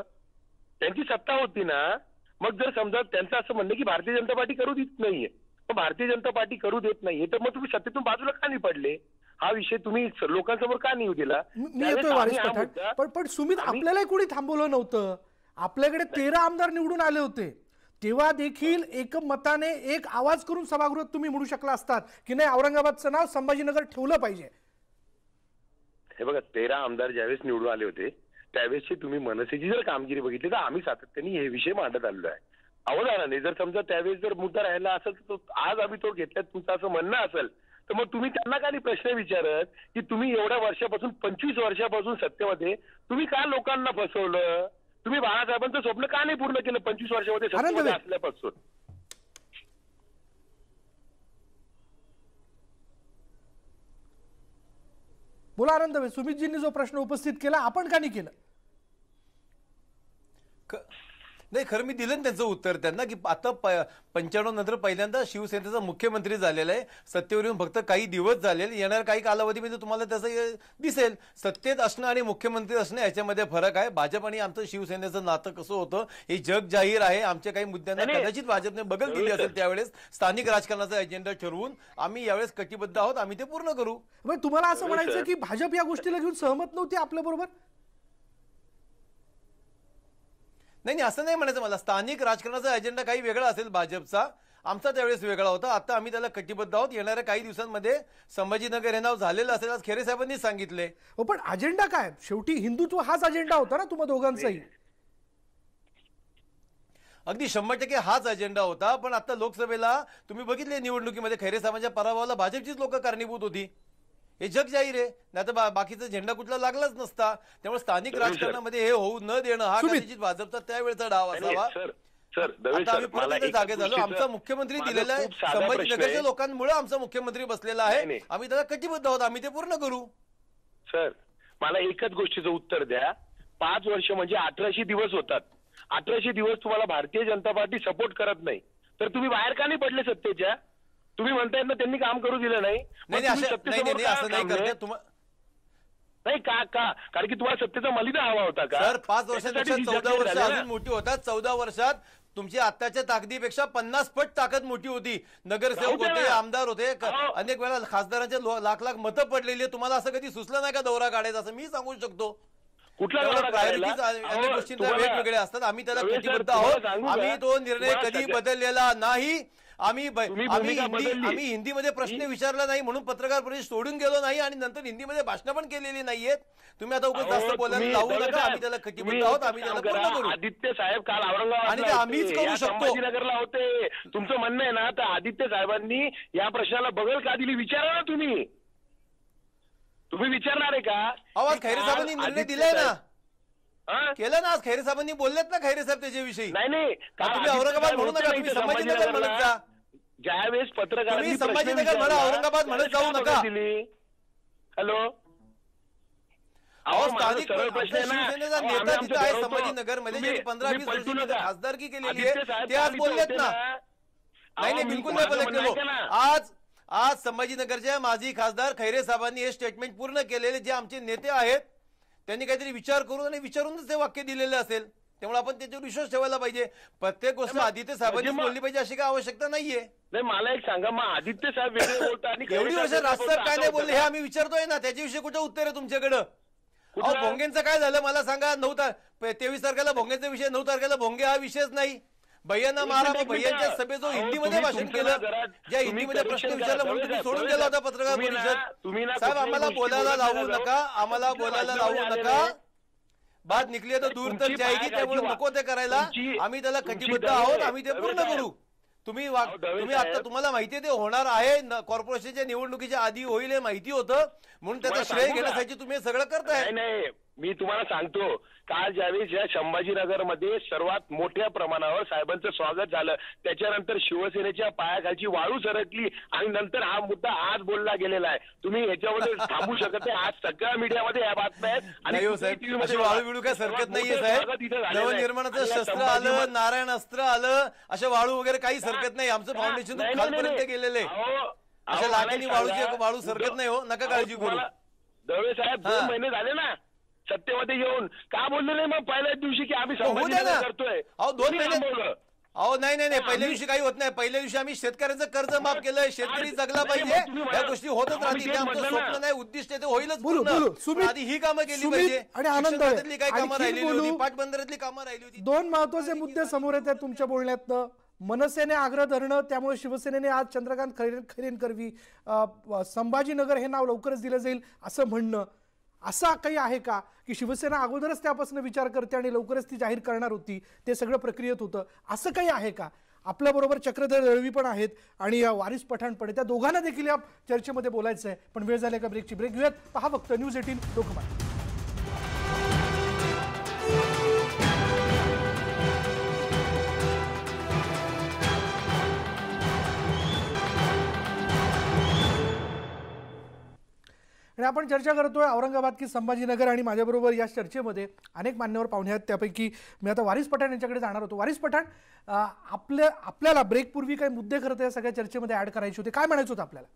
त्यांची सत्ता होती ना. मग जर समजा त्यांचं असं म्हणणं की भारतीय जनता पार्टी करू देत नाहीये, मग भारतीय जनता पार्टी करू देत नाहीये तर मग तुम्ही सत्तेतून बाजूला का नाही पडले? हा विषय तुम्ही लोकांसमोर का नाही दिला? मी येतोय वारिस पठाण, पण सुमित आपल्यालाही कोणी थांबवलं नव्हतं. आपल्याकडे 13 आमदार निवडून आले होते. तेव्हा देखील एकमताने एक आवाज करून सभागृहात तुम्ही म्हणू शकला असतात की नाही, औरंगाबादचं नाव संभाजीनगर ठेवलं पाहिजे. हे बघा, 13 आमदार ज्यावेळेस निवडून आले होते त्यावेळेसची तुम्ही मनसेची जर कामगिरी बघितली तर आम्ही सातत्याने हे विषय मांडत आलेलो आहे. अवधानाने जर समजा त्यावेळेस जर मुद्दा राहिला असेल तर आज आम्ही तो घेतल्यात तुमचं असं म्हणणं असेल तर मग तुम्ही त्यांना का नाही प्रश्न विचारत की तुम्ही एवढ्या वर्षापासून 25 वर्षापासून सत्तेमध्ये तुम्ही का लोकांना फसवलं? तुम्ही बाळासाहेबांचं स्वप्न का नाही पूर्ण केलं 25 वर्षामध्ये सत्तेमध्ये असल्यापासून? बोला आनंद भाई, सुमितजींनी जो प्रश्न उपस्थित केला आपण का नाही केलं? नाही, खरं मी दिलं ना त्यांचं उत्तर त्यांना की आता 95 नंतर पहिल्यांदा शिवसेनेचा मुख्यमंत्री झालेला आहे. सत्तेवर येऊन फक्त काही दिवस झालेले, येणार काही कालावधीमध्ये तुम्हाला त्याचं दिसेल. सत्तेत असणं आणि मुख्यमंत्री असणं याच्यामध्ये फरक आहे. भाजप आणि आमचं शिवसेनेचं नातं कसं होतं हे जग जाहीर आहे. आमच्या काही मुद्द्यांना कदाचित भाजपने बगल दिली असेल त्यावेळेस स्थानिक राजकारणाचा अजेंडा ठरवून आम्ही यावेळेस कटिबद्ध आहोत, आम्ही ते पूर्ण करू. तुम्हाला असं म्हणायचं की भाजप या गोष्टीला घेऊन सहमत नव्हती आपल्या बरोबर? नाही, असं नाही म्हणायचं मला. स्थानिक राजकारणाचा अजेंडा काही वेगळा असेल भाजपचा, आमचा त्यावेळेस वेगळा होता. आता आम्ही त्याला कटिबद्ध आहोत. येणाऱ्या काही दिवसांमध्ये संभाजीनगर हे नाव झालेलं असेल आज खैरे साहेबांनी सांगितले. पण अजेंडा काय? शेवटी हिंदुत्व हाच अजेंडा होता ना तुम्हा दोघांचाही. अगदी 100% हाच अजेंडा होता. पण आता लोकसभेला तुम्ही बघितले निवडणुकीमध्ये खैरे साहेबांच्या पराभवाला भाजपचीच लोक कारणीभूत होती. हे जग जाहीर आहे. नाही तर बाकीचा झेंडा कुठला लागलाच नसता. त्यामुळे स्थानिक राजकारणामध्ये हे होऊ न देणं हा कदाचित भाजपचा त्यावेळेचा डाव असावा. आता आम्ही परत जागे झालो. आमचा मुख्यमंत्री दिलेला आहे, संभाजीनगरच्या लोकांमुळे आमचा मुख्यमंत्री बसलेला आहे, आम्ही त्याला कटिबद्ध आहोत, आम्ही ते पूर्ण करू. सर मला एकच गोष्टीचं उत्तर द्या. 5 वर्ष म्हणजे 1800 दिवस होतात. 1800 दिवस तुम्हाला भारतीय जनता पार्टी सपोर्ट करत नाही, तर तुम्ही बाहेर का नाही पडले सत्तेच्या? तुम्ही म्हणताय ना त्यांनी काम करू दिलं नाही. नाही असं नाही करत तुम्हाला. नाही का कारण की तुम्हाला सत्तेचा मलिदा हवा होता का? सर 5 वर्षापेक्षा 14 वर्ष अजून मोठी होतात. 14 वर्षात तुमची आताच्या ताकदीपेक्षा 50 पट ताकद मोठी होती. नगरसेवक होते, आमदार होते, अनेक वेळा खासदारांचे लाख लाख मतं पडलेली. तुम्हाला असं कधी सुचलं नाही का दौरा काढायचा? असं मी सांगू शकतो. प्रायोरिटीज अनेक गोष्टींचा वेगवेगळ्या असतात. आम्ही त्याला कटिबद्ध आहोत. आम्ही तो निर्णय कधी बदललेला नाही. आम्ही हिंदीमध्ये प्रश्न विचारला नाही म्हणून पत्रकार परिषद सोडून गेलो नाही आणि नंतर हिंदीमध्ये भाषण पण केलेली नाहीयेत. तुम्ही आता उगाच जास्त बोलायला लावू नका. आम्ही त्याला कटिबद्ध आहोत. आम्ही त्याला पूर्ण करू. आदित्य साहेब काल औरंगाबाद आणि ते आम्हीच करू शकतो. संभाजीनगरला होते. तुमचं म्हणणं आहे ना, तर आदित्य साहेबांनी या प्रश्नाला बगल का दिली विचारा ना. तुम्ही विचारणार आहे का? आवाज खैरे साहेबांनी निर्णय दिलाय ना, केलं ना. आज खैरे साहेबांनी बोललेत ना खैरे साहेब त्याच्याविषयी. नाही तुम्ही औरंगाबाद म्हणू नका, तुम्ही संभाजीनगर म्हणत जा. ज्यावेळेस पत्रकारांनी संभाजीनगर म्हणा, औरंगाबाद म्हणत जाऊ नका. हॅलो स्थानिक शिवसेनेचा नेता तिथं आहे संभाजीनगर मध्ये, ज्यांनी 15-20 वर्षांची खासदारकी केलेली आहे, ते आज बोललेत ना. नाही बिलकुल नाही बोलत. आज संभाजीनगरच्या माजी खासदार खैरे साहेबांनी हे स्टेटमेंट पूर्ण केलेले. जे आमचे नेते आहेत त्यांनी काहीतरी विचार करून आणि विचारूनच ते वाक्य दिलेले असेल. त्यामुळे आपण त्याच्यावर विश्वास ठेवायला पाहिजे. प्रत्येक गोष्ट आदित्य साहेबांनी बोलली पाहिजे अशी काय आवश्यकता नाहीये. नाही मला एक सांगा, मग आदित्य साहेब वेगळे बोलतात एवढी वर्ष राजसाहेब काय नाही बोलले हे आम्ही विचारतोय ना. त्याच्याविषयी कुठे उत्तर आहे तुमच्याकडं? भोंगेंचं काय झालं मला सांगा. 23 तारखेला भोंगेंचा विषय, 9 तारखेला भोंगे हा विषयच नाही. भैयांना मारा. भैयांच्या सभेत जो हिंदीमध्ये भाषण केलं, ज्या हिंदीमध्ये प्रश्न विचारला म्हणून तुम्ही सोडून गेला होता पत्रकार परिषद. साहेब आम्हाला बोलायला लावू नका, आम्हाला बोलायला लावू नका. बात निघली तर दूर तर जाएगी. त्यामुळे नको ते करायला. आम्ही त्याला कटिबद्ध आहोत, आम्ही ते पूर्ण करू. तुम्ही आता तुम्हाला माहितीये ते होणार आहे. कॉर्पोरेशनच्या निवडणुकीच्या आधी होईल हे माहिती होतं म्हणून त्याचं श्रेय घेण्यासाठी तुम्ही सगळं करताय. नाही मी तुम्हाला सांगतो, काल ज्यावेळेस या संभाजीनगरमध्ये सर्वात मोठ्या प्रमाणावर साहेबांचं स्वागत झालं, त्याच्यानंतर शिवसेनेच्या पायाखालची वाळू सरकली आणि नंतर हा मुद्दा आज बोलला गेलेला आहे. तुम्ही याच्यामध्ये थांबू शकत नाही. आज सगळ्या मीडियामध्ये या बातम्या आहेत. आणि वाळू बिळू काय सरकत नाहीये साहेब. नवनिर्माणाचं शस्त्र आलं, नारायण अस्त्र आलं, अशा वाळू वगैरे काही सरकत नाही. आमचं फाउंडेशन खालपर्यंत गेलेलं आहे. अशा लाखेनी वाळू सरकत नाही. हो नका काळजी करू. दवे साहेब 2 महिने झाले ना सत्तेमध्ये येऊन, का बोलले नाही मग पहिल्याच दिवशी की आम्ही संभाजीनगर करतोय? 2 महिने. नाही पहिल्या दिवशी काही होत नाही. पहिल्या दिवशी आम्ही शेतकऱ्यांचं कर्ज माफ केलंय. शेतकरी जगला पाहिजे. या गोष्टी होतच राहतील. आमचं स्वप्न नाही, उद्दिष्ट ते होईलच. आधी ही कामं केली पाहिजे. आणि आनंदातली काही कामं राहिलेली होती, पाटबंधाऱ्यातली कामं राहिली होती. 2 महत्वाचे मुद्दे समोर येतात तुमच्या बोलण्यातनं. मनसेने आग्रह धरणं, त्यामुळे शिवसेनेने आज चंद्रकांत खैरेंकरवी संभाजीनगर हे नाव लवकरच दिलं जाईल असं म्हणणं, असं काही आहे का की शिवसेना अगोदरच त्यापासून विचार करते आणि लवकरच ती जाहीर करणार होती, ते सगळं प्रक्रियेत होतं, असं काही आहे का? आपल्याबरोबर चक्रधर दळवी पण आहेत आणि वारिस पठाण पण, त्या दोघांना देखील या चर्चेमध्ये बोलायचं आहे. पण वेळ झाली का ब्रेकची? ब्रेक घेऊयात. पहा फक्त न्यूज 18 लोकमत. आणि आपण चर्चा करतोय औरंगाबाद की संभाजीनगर. आणि माझ्याबरोबर या चर्चेमध्ये अनेक मान्यवर पाहुणे आहेत. त्यापैकी मी आता वारिस पठाण यांच्याकडे जाणार होतो. वारिस पठाण, आपल्याला ब्रेकपूर्वी काही मुद्दे खरं तर या सगळ्या चर्चेमध्ये ऍड करायचे होते. काय म्हणायचं होतं आपल्याला?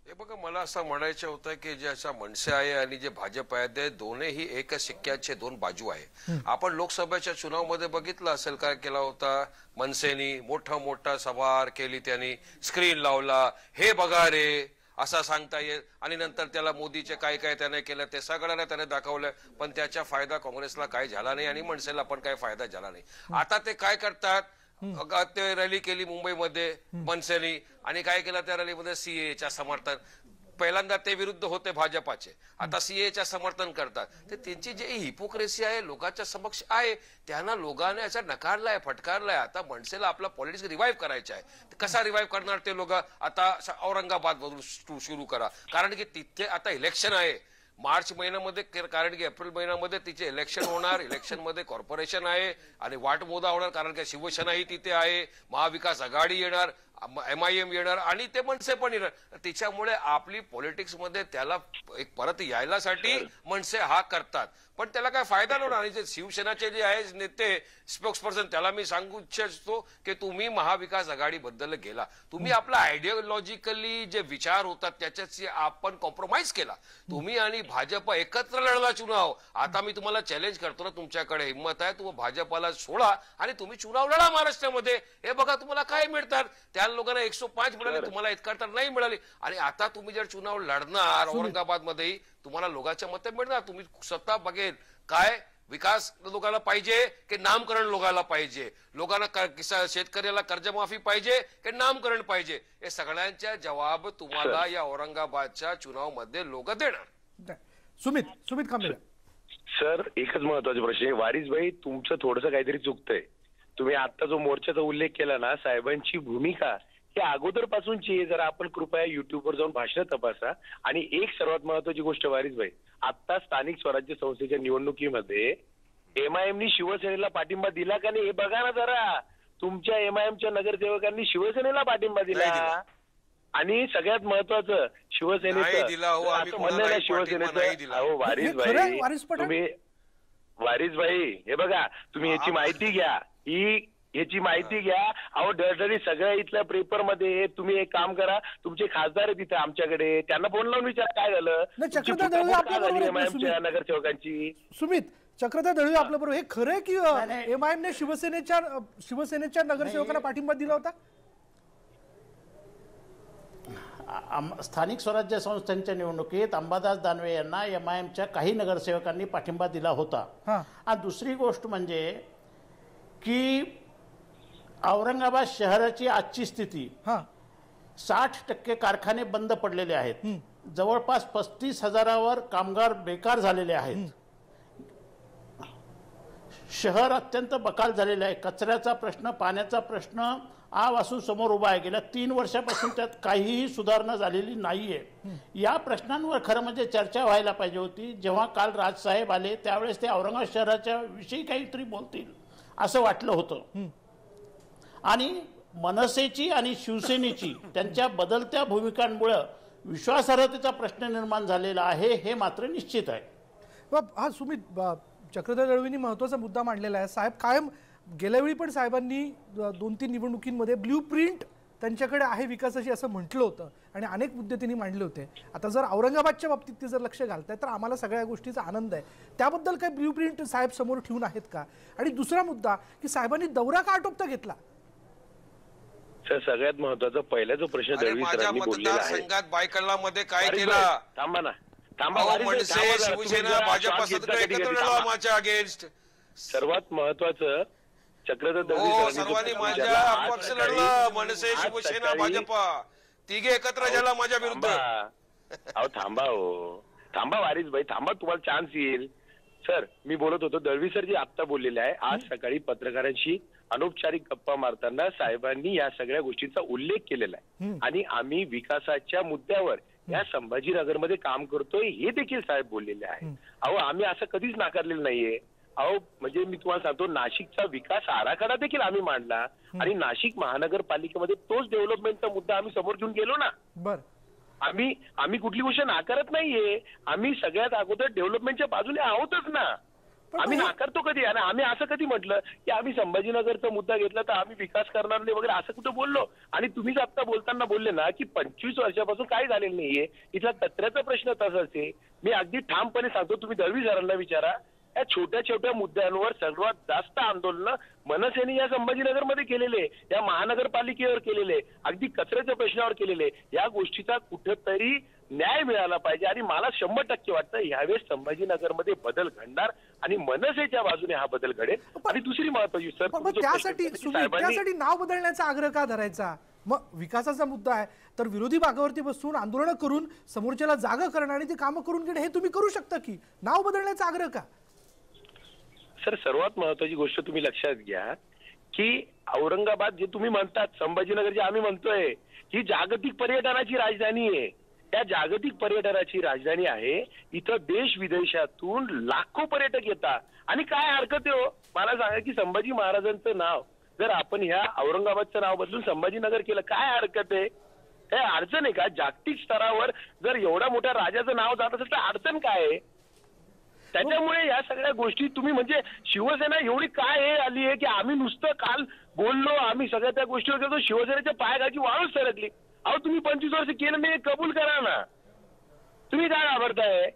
हे बघा, मला असं म्हणायचं होतं की जे असा मनसे आहे आणि जे भाजप आहे ते दोन्ही एकच सिक्क्याचे 2 बाजू आहे. आपण लोकसभेच्या चुनावमध्ये बघितलं असेल काय केला होता. मनसेनी मोठा सभा केली, त्यांनी स्क्रीन लावला, हे बघा रे असं सांगता येईल, आणि नंतर त्याला मोदीचे काय काय त्याने केलं ते सगळ्यांना त्याने दाखवलं. पण त्याचा फायदा काँग्रेसला काही झाला नाही आणि मनसेला पण काही फायदा झाला नाही. आता ते काय करतात, ते रॅली केली मुंबईमध्ये मनसेनी आणि काय केलं त्या रॅलीमध्ये सीएच्या समर्थन. पहिल्यांदा ते विरुद्ध होते भाजपाचे, आता सीएच्या समर्थन करतात. तर त्यांची जी हिपोक्रेसी आहे लोकांच्या समक्ष आहे, त्यांना लोकांनी याचा नकारलाय, फटकारलाय. आता मनसेला आपला पॉलिटिक्स रिवाईव्ह करायचा आहे. कसा रिवाईव्ह करणार ते लोक? आता औरंगाबाद मधून सुरू करा, कारण की तिथे आता इलेक्शन आहे मार्च महिन्यामध्ये, कारण की एप्रिल महिन्यामध्ये तिचे इलेक्शन होणार. इलेक्शन मध्ये कॉर्पोरेशन आहे आणि वाट मोदा होणार, कारण की शिवसेनाही तिथे आहे, महाविकास आघाडी येणार, MIM येणार आणि ते मनसे पण येणार. त्याच्यामुळे आपली पॉलिटिक्स मध्ये त्याला एक परत यायलासाठी मनसे हा करतात, पण त्याला काय फायदा नव्हता. आणि जे शिवसेनाचे जे आहे नेते स्पोक्सपर्सन, त्याला मी सांगू इच्छितो की तुम्ही महाविकास आघाडी बद्दल गेला, तुम्ही आपला आयडिओलॉजिकली जे विचार होतात त्याच्याशी आपण कॉम्प्रोमाइज केला. तुम्ही आणि भाजप एकत्र लढला चुनाव. आता मी तुम्हाला चॅलेंज करतो ना, तुमच्याकडे हिंमत आहे, तुम्ही भाजपाला सोडा आणि तुम्ही चुनाव लढा महाराष्ट्रामध्ये. हे बघा तुम्हाला काय मिळतात. त्या लोकांना 105 मिळाले, तुम्हाला इतका तर नाही मिळाली. आणि आता तुम्ही जर चुनाव लढणार औरंगाबाद मध्ये, तुम्हाला लोकांच्या मते मिळणार. तुम्ही सत्ता बघेल काय विकास लोकांना पाहिजे की नामकरण लोकांना पाहिजे, लोकांना शेतकऱ्याला कर्जमाफी पाहिजे की नामकरण पाहिजे, हे सगळ्यांचा जवाब तुम्हाला या औरंगाबादच्या चुनाव मध्ये लोक देणार. सुमित कांबळे सर, एकच महत्वाचा प्रश्न आहे. वारिस भाई, तुमचं थोडंसं काहीतरी चुकतंय. तुम्ही आता जो मोर्चाचा उल्लेख केला ना, साहेबांची भूमिका ही अगोदरपासूनची. जरा आपण कृपया युट्यूबवर जाऊन भाषण तपासा. आणि एक सर्वात महत्वाची गोष्ट वारिस भाई, आता स्थानिक स्वराज्य संस्थेच्या निवडणुकीमध्ये MIMनी शिवसेनेला पाठिंबा दिला का नाही हे बघा ना जरा. तुमच्या MIMच्या नगरसेवकांनी शिवसेनेला पाठिंबा दिला. आणि सगळ्यात महत्वाचं शिवसेनेचं असं म्हणणं ना, शिवसेनेचं अहो वारिस भाई, वारिस भाई हे बघा, तुम्ही याची माहिती घ्या, याची माहिती घ्या. अहो डरडरी सगळ्या इथल्या पेपरमध्ये. तुम्ही एक काम करा, तुमचे खासदार आहेत तिथे आमच्याकडे, त्यांना फोन लावून विचारा काय झालं नगरसेवकांची. सुमित, चक्रधर दळवी आपल्या बरोबर. हे खरं की MIMने शिवसेनेच्या नगरसेवकांना पाठिंबा दिला होता? स्थानिक स्वराज्य संस्थांच्या निवडणुकीत अंबादास दानवे यांना MIMच्या काही नगरसेवकांनी पाठिंबा दिला होता. आणि दुसरी गोष्ट म्हणजे की औरंगाबाद शहराची आजची स्थिती, 60% कारखाने बंद पडलेले आहेत, जवळपास 35,000वर कामगार बेकार झालेले आहेत, शहर अत्यंत बकाल झालेले आहे, कचऱ्याचा प्रश्न, पाण्याचा प्रश्न आवासून समोर उभा आहे. गेल्या 3 वर्षापासून त्यात काहीही सुधारणा झालेली नाहीये. या प्रश्नांवर खरं म्हणजे चर्चा व्हायला पाहिजे होती. जेव्हा काल राजसाहेब आले त्यावेळेस ते औरंगाबाद शहराच्या विषयी काहीतरी बोलतील असं वाटलं होतं. आणि मनसेची आणि शिवसेनेची त्यांच्या बदलत्या भूमिकांमुळे विश्वासार्हतेचा प्रश्न निर्माण झालेला आहे, हे मात्र निश्चित आहे. हा सुमित, चक्रधर दळवींनी महत्वाचा मुद्दा मांडलेला आहे. साहेब कायम गेल्या वेळी पण साहेबांनी 2-3 निवडणुकींमध्ये ब्ल्यूप्रिंट त्यांच्याकडे आहे विकासाची असं म्हटलं होतं आणि अनेक मुद्दे त्यांनी मांडले होते. आता जर औरंगाबादच्या बाबतीत ते जर लक्ष घालताय तर आम्हाला सगळ्या गोष्टीचा आनंद आहे. त्याबद्दल काही ब्ल्यूप्रिंट साहेब समोर ठेवून आहेत का? आणि दुसरा मुद्दा की साहेबांनी दौरा का आटोपता घेतला? सर, सगळ्यात महत्वाचा पहिला जो प्रश्न दळवी सरांनी बोललेला आहे, संघात बायकल्ला मध्ये काय केलं? थांबा ना, थांबा. शिवसेना भाजपा अगेन्स्ट. सर्वात महत्वाचं चक्रधर दळवी सर्वांनी माझ्या अपक्ष लढलं. मनसे, शिवसेना, भाजपा तिघे एकत्र झाला माझ्या विरुद्ध. अहो थांबा वारिस भाई, थांबा, तुम्हाला चान्स येईल. सर, मी बोलत होतो, दळवी सर जी आता बोललेले आहे, आज सकाळी पत्रकारांशी अनौपचारिक गप्पा मारताना साहेबांनी या सगळ्या गोष्टींचा उल्लेख केलेला आहे. आणि आम्ही विकासाच्या मुद्द्यावर या संभाजीनगरमध्ये काम करतोय हे देखील साहेब बोललेले आहे. अहो आम्ही असं कधीच नाकारलेलं नाहीये. अहो म्हणजे मी तुम्हाला सांगतो, नाशिकचा विकास आराखडा देखील आम्ही मांडला आणि नाशिक महानगरपालिकेमध्ये तोच डेव्हलपमेंटचा मुद्दा आम्ही समोर घेऊन गेलो ना. बर, आम्ही कुठली गोष्ट नाकारत नाहीये. आम्ही सगळ्यात अगोदर डेव्हलपमेंटच्या बाजूने आहोतच ना. आम्ही नाकारतो कधी? आणि आम्ही असं कधी म्हटलं की आम्ही संभाजीनगरचा मुद्दा घेतला तर आम्ही विकास करणार नाही वगैरे असं कुठं बोललो? आणि तुम्हीच आता बोलताना बोलले ना की 25 वर्षापासून काय झालेलं नाहीये, इथला कचऱ्याचा प्रश्न तसाच आहे. मी अगदी ठामपणे सांगतो, तुम्ही दळवी सरांना विचारा, या छोट्या छोट्या मुद्द्यांवर सर्वात जास्त आंदोलन मनसेने या संभाजीनगरमध्ये केलेले, या महानगरपालिकेवर केलेले, अगदी कचऱ्याच्या प्रश्नावर केलेले. या गोष्टीचा कुठेतरी न्याय मिळाला पाहिजे. आणि मला 100% वाटतं यावेळेस संभाजीनगरमध्ये बदल घडणार आणि मनसेच्या बाजूने हा बदल घडेल. आणि दुसरी महत्वाची सर, त्यासाठी नाव बदलण्याचा आग्रह का धरायचा? मग विकासाचा मुद्दा आहे तर विरोधी बाकावरती बसून आंदोलनं करून समोरच्याला जागा करणं आणि ती कामं करून घेणं हे तुम्ही करू शकता की नाव बदलण्याचा आग्रह का? सर सर्वात महत्वाची गोष्ट तुम्ही लक्षात घ्या की औरंगाबाद जे तुम्ही म्हणतात, संभाजीनगर जे आम्ही म्हणतोय, ही जागतिक पर्यटनाची राजधानी आहे. त्या जागतिक पर्यटनाची राजधानी आहे. इथं देश विदेशातून लाखो पर्यटक येतात आणि काय हरकत आहे हो? मला सांगा की संभाजी महाराजांचं नाव जर आपण ह्या औरंगाबादचं नाव बदलून संभाजीनगर केलं, काय हरकत आहे? काय अडचण आहे का? जागतिक स्तरावर जर एवढ्या मोठ्या राजाचं नाव जात असेल तर अडचण काय आहे? त्याच्यामुळे या सगळ्या गोष्टी तुम्ही म्हणजे शिवसेना एवढी काय हे आली आहे की आम्ही नुसतं काल बोललो, आम्ही सगळ्या त्या गोष्टीवर करतो, शिवसेनेच्या पायाखालची वाळूच सरकली. अहो तुम्ही 25 वर्ष केलं नाही, कबूल करा ना. तुम्ही काय घाबरताय?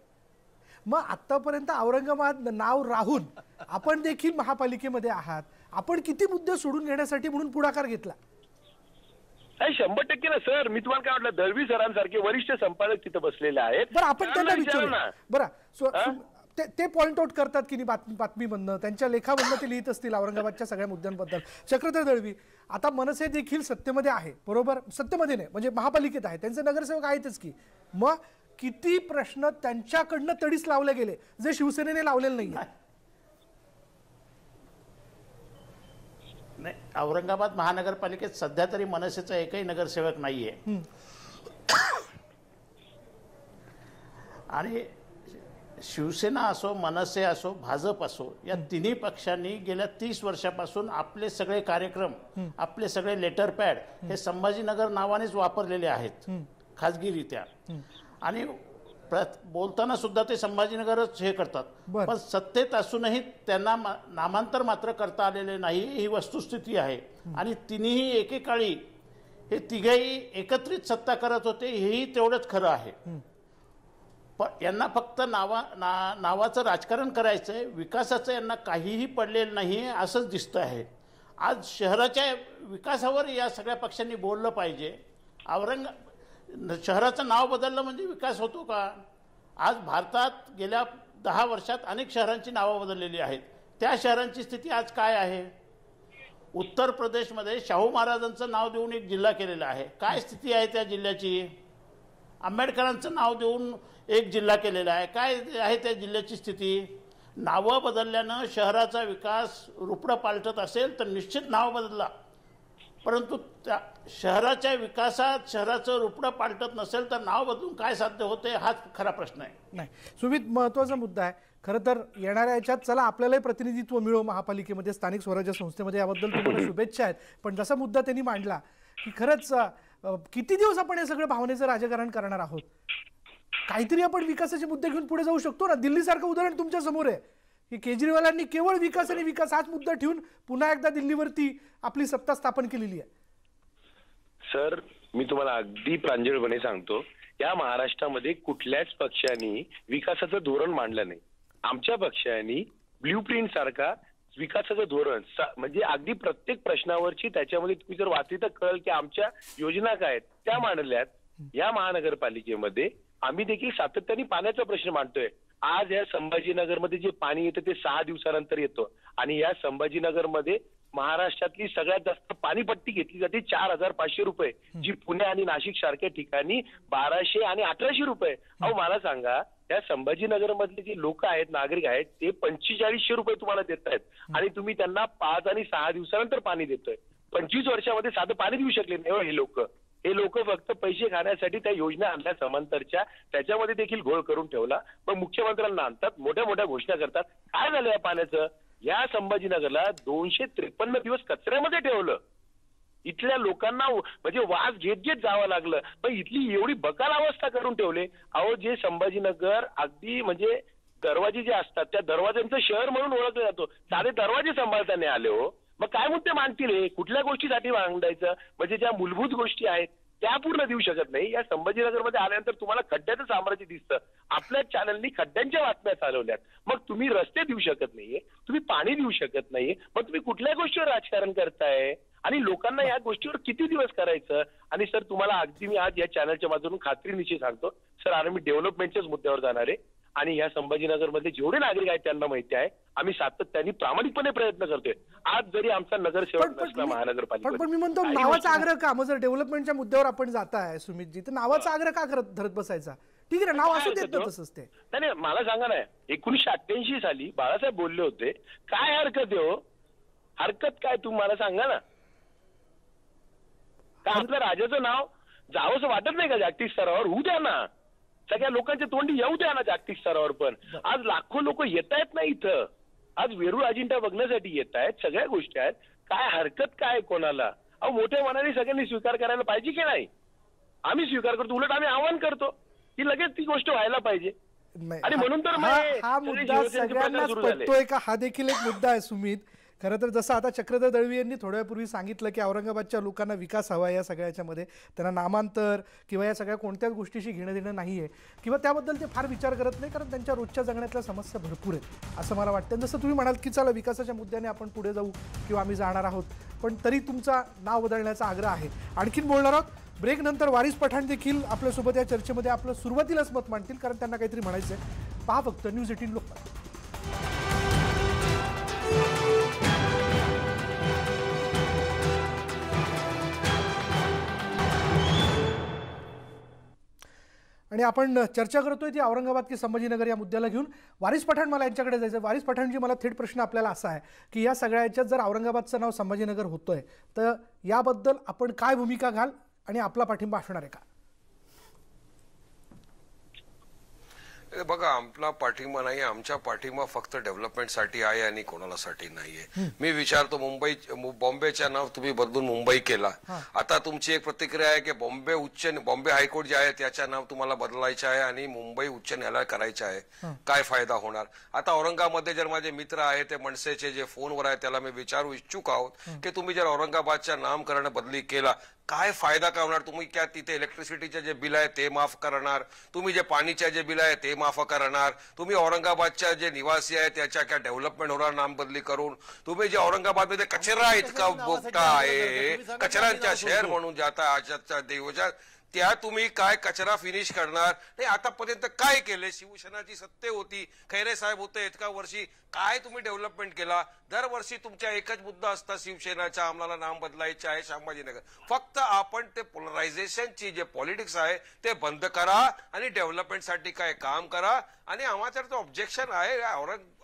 मग आतापर्यंत औरंगाबाद नाव राहून आपण देखील महापालिकेमध्ये आहात, आपण किती मुद्दे सोडून घेण्यासाठी म्हणून पुढाकार घेतला? नाही 100% ना सर. मी तुम्हाला काय म्हटलं, दळवी सरांसारखे वरिष्ठ संपादक तिथे बसलेले आहेत. बरं आपण त्यांना विचारू ना. बरं ते पॉइंट आउट करतात की बातमीमधनं, त्यांच्या लेखामधनं ते लिहित असतील औरंगाबादच्या सगळ्या मुद्द्यांबद्दल. चक्रधर दळवी, आता मनसे देखील सत्तेमध्ये आहे, बरोबर? सत्तेमध्ये नाही म्हणजे महापालिकेत आहे, त्यांचे नगरसेवक आहेतच की. मग किती प्रश्न त्यांच्याकडनं तडीस लावले गेले जे शिवसेनेने लावलेले नाही? नाही, औरंगाबाद महानगरपालिकेत सध्या तरी मनसेचा एकही नगरसेवक नाहीये. आणि शिवसेना असो, मनसे असो, भाजप असो, या तिन्ही पक्षांनी गेल्या 30 वर्षापासून आपले सगळे कार्यक्रम, आपले सगळे लेटर पॅड हे संभाजीनगर नावानेच वापरलेले आहेत खाजगीरित्या. आणि बोलताना सुद्धा ते संभाजीनगरच हे करतात. पण सत्तेत असूनही त्यांना नामांतर मात्र करता आलेले नाही, ही वस्तुस्थिती आहे. आणि तिन्ही एकेकाळी हे तिघेही एकत्रित सत्ता करत होते, हेही तेवढंच खरं आहे. पण यांना फक्त नावाचं राजकारण करायचं आहे, विकासाचं यांना काहीही पडलेलं नाही असंच दिसतं आहे. आज शहराच्या विकासावर या सगळ्या पक्षांनी बोललं पाहिजे. शहराचं नाव बदललं म्हणजे विकास होतो का? आज भारतात गेल्या 10 वर्षात अनेक शहरांची नावं बदललेली आहेत. त्या शहरांची स्थिती आज काय आहे? उत्तर प्रदेशमध्ये शाहू महाराजांचं नाव देऊन एक जिल्हा केलेला आहे. काय स्थिती आहे त्या जिल्ह्याची? आंबेडकरांचं नाव देऊन एक जिल्हा केलेला आहे. काय आहे त्या जिल्ह्याची स्थिती? नावं बदलल्यानं शहराचा विकास रुपडं पालटत असेल तर निश्चित नाव बदलला, परंतु त्या शहराच्या विकासात शहराचं रुपडं पालटत नसेल तर नाव बदलून काय साध्य होते हाच खरा प्रश्न आहे. नाही सुमित, महत्त्वाचा मुद्दा आहे खरं तर. येणाऱ्या याच्यात चला आपल्यालाही प्रतिनिधित्व मिळो महापालिकेमध्ये, स्थानिक स्वराज्य संस्थेमध्ये, याबद्दल तुम्हाला शुभेच्छा आहेत. पण जसा मुद्दा त्यांनी मांडला की खरंच किती दिवस आपण हे सगळं भावनेचं राजकारण करणार आहोत? काहीतरी आपण विकासाचे मुद्दे घेऊन पुढे जाऊ शकतो ना. दिल्लीसारखं उदाहरण तुमच्या समोर आहे की केजरीवालांनी केवळ विकास आणि विकास हाच मुद्दा ठेवून पुन्हा एकदा दिल्लीवरती आपली सत्ता स्थापन केलेली आहे. सर मी तुम्हाला अगदी प्रांजळपणे सांगतो, या महाराष्ट्रामध्ये कुठल्याच पक्षाने विकासाचं धोरण मांडलं नाही. आमच्या पक्षाने ब्ल्यूप्रिंट सारखा विकासाचं धोरण म्हणजे अगदी प्रत्येक प्रश्नावरची त्याच्यामध्ये तुम्ही जर वाचली तर कळेल की आमच्या योजना काय आहेत त्या मांडल्यात. या महानगरपालिकेमध्ये आम्ही देखील सातत्याने पाण्याचा प्रश्न मांडतोय. आज या संभाजीनगरमध्ये जे पाणी येतं ते 6 दिवसानंतर येतं आणि या संभाजीनगरमध्ये महाराष्ट्रातली सगळ्यात जास्त पाणीपट्टी घेतली जाते 4,500 रुपये, जी पुणे आणि नाशिक सारख्या ठिकाणी 1,200 आणि 1,800 रुपये. अहो मला सांगा, या संभाजीनगर मधले जे लोक आहेत, नागरिक आहेत, ते 4500 रुपये तुम्हाला देत आहेत आणि तुम्ही त्यांना 5 आणि 6 दिवसानंतर पाणी देतोय. 25 वर्षामध्ये साधं पाणी देऊ शकले नाही हे लोक. हे लोक फक्त पैसे खाण्यासाठी त्या योजना आणल्या समांतरच्या, त्याच्यामध्ये देखील घोळ करून ठेवला. मग मुख्यमंत्र्यांना आणतात, मोठ्या मोठ्या घोषणा करतात. काय झालं या पाण्याचं? या संभाजीनगरला 253 दिवस कचऱ्यामध्ये ठेवलं. इथल्या लोकांना म्हणजे वास घेत घेत जावं लागलं. पण इथली एवढी बकाल अवस्था करून ठेवले. अहो जे संभाजीनगर अगदी म्हणजे दरवाजे जे असतात त्या दरवाज्यांचं शहर म्हणून ओळखलं जातो, साधे दरवाजे सांभाळता नाही आले हो. मग काय मुद्दे मांडतील हे? कुठल्या गोष्टीसाठी मांडायचं? म्हणजे ज्या मूलभूत गोष्टी आहेत त्या पूर्ण देऊ शकत नाही. या संभाजीनगरमध्ये आल्यानंतर तुम्हाला खड्ड्याचं साम्राज्य दिसतं. आपल्या चॅनलनी खड्ड्यांच्या बातम्या चालवल्यात. मग तुम्ही रस्ते देऊ शकत नाहीये, तुम्ही पाणी देऊ शकत नाहीये, मग तुम्ही कुठल्या गोष्टीवर राजकारण करताय? आणि लोकांना या गोष्टीवर किती दिवस करायचं? आणि सर तुम्हाला अगदी मी आज या चॅनलच्या माध्यमातून खात्रीनिशी सांगतो सर, आता मी डेव्हलपमेंटच्याच मुद्द्यावर जाणार आहे. आणि या संभाजीनगरमध्ये जेवढे नागरिक आहेत त्यांना माहिती आहे. आम्ही सातत्याने प्रामाणिकपणे प्रयत्न करतोय. आज जरी आमचा नगरसेवक नसला महानगरपालिका, पण मी म्हणतो नावाचा आग्रह का, मग जर डेव्हलपमेंटच्या मुद्द्यावर आपण जाताय सुमितजी, तर नावाचा आग्रह का धरत बसायचा? ठीक आहे, नाव असू देत ना तसंच ते. नाही, मला सांगा ना, 1988 साली बाळासाहेब बोलले होते, काय हरकत आहे हो, हरकत काय तुम्ही मला सांगा ना. का आपल्या राजाचं नाव जावंसं वाटत नाही का जागतिक स्तरावर? होऊ द्या ना, सगळ्या लोकांच्या तोंडी येऊ द्या ना जागतिक स्तरावर. पण आज लाखो लोक येत आहेत ना इथं, आज वेरूळ अजिंठा बघण्यासाठी येत आहेत, सगळ्या गोष्टी आहेत. काय हरकत काय कोणाला? अहो, मोठ्या मनाने सगळ्यांनी स्वीकार करायला पाहिजे की नाही? आम्ही स्वीकार करतो, उलट आम्ही आवाहन करतो की लगेच ती गोष्ट व्हायला पाहिजे. आणि म्हणून तर हा मुद्दा सगळ्यांनाच पटतोय का, हा देखील एक मुद्दा आहे सुमित. खरं तर जसं आता चक्रधर दळवी यांनी थोड्या वेळापूर्वी सांगितलं की औरंगाबादच्या लोकांना विकास हवा आहे, या सगळ्याच्यामध्ये त्यांना नामांतर किंवा या सगळ्या कोणत्याच गोष्टीशी घेणं देणं नाही आहे, किंवा त्याबद्दल ते फार विचार करत नाही, कारण त्यांच्या रोजच्या जगण्यातल्या समस्या भरपूर आहेत असं मला वाटतं. जसं तुम्ही म्हणाल की चला विकासाच्या मुद्द्याने आपण पुढे जाऊ किंवा आम्ही जाणार आहोत, पण तरी तुमचा नाव बदलण्याचा आग्रह आहे. आणखीन बोलणार आहोत. ब्रेक नंतर वारिस पठाण देखील आपल्यासोबत या चर्चेमध्ये आपलं सुरुवातीलाच मत मांडतील, कारण त्यांना काहीतरी म्हणायचं आहे. पहा फक्त न्यूज 18 लोकमत. आणि आपण चर्चा करतोय ती औरंगाबाद की संभाजीनगर या मुद्द्याला घेऊन. वारिस पठाण, मला यांच्याकडे जायचं. वारिस पठाणजी, मला थेट प्रश्न आपल्याला असा आहे की या सगळ्या याच्यात जर औरंगाबादचं नाव संभाजीनगर होतंय, तर याबद्दल आपण काय भूमिका घाल आणि आपला पाठिंबा असणार आहे का? बघा, आपला पाठिंबा नाही, आमचा पाठिंबा फक्त डेव्हलपमेंटसाठी आहे आणि कोणालासाठी नाहीये. मी विचारतो, बॉम्बेच्या नाव तुम्ही बदलून मुंबई केला, आता तुमची एक प्रतिक्रिया आहे की बॉम्बे हायकोर्ट जे आहे त्याचं नाव तुम्हाला बदलायचं आहे आणि मुंबई उच्च न्यायालय करायचं आहे. काय फायदा होणार? आता औरंगाबादमध्ये जर माझे मित्र आहे ते मनसेचे जे फोनवर आहे, त्याला मी विचारू इच्छुक आहोत की तुम्ही जर औरंगाबादच्या नामकरण बदली केला, काय फायदा काय होणार? तुम्ही क्या तिथे इलेक्ट्रिसिटीचे जे बिल आहे ते माफ करणार? तुम्ही जे पाणीचे जे बिल आहे ते माफ करणार? तुम्ही औरंगाबादच्या जे निवासी आहे त्याच्या काय डेव्हलपमेंट होणार नाम बदली करून? तुम्ही जे औरंगाबादमध्ये कचरा इतका बोगटा आहे, कचऱ्यांच्या शहर म्हणून जाता आजच्या दिवसात, त्या तुम्ही काय कचरा फिनिश करणार? नाही, आतापर्यंत काय केले? शिवसेनाची सत्ते होती, खैरे साहेब होते इतका वर्षी, काय तुम्ही डेव्हलपमेंट केला? दरवर्षी तुमच्या एकच मुद्दा असता शिवसेनाचा, आम्हाला नाम बदलायचे आहे संभाजीनगर. फक्त आपण ते पोलरायझेशनची जे पॉलिटिक्स आहे ते बंद करा आणि डेव्हलपमेंटसाठी काय काम करा. आणि आम्हाला तर ऑब्जेक्शन आहे,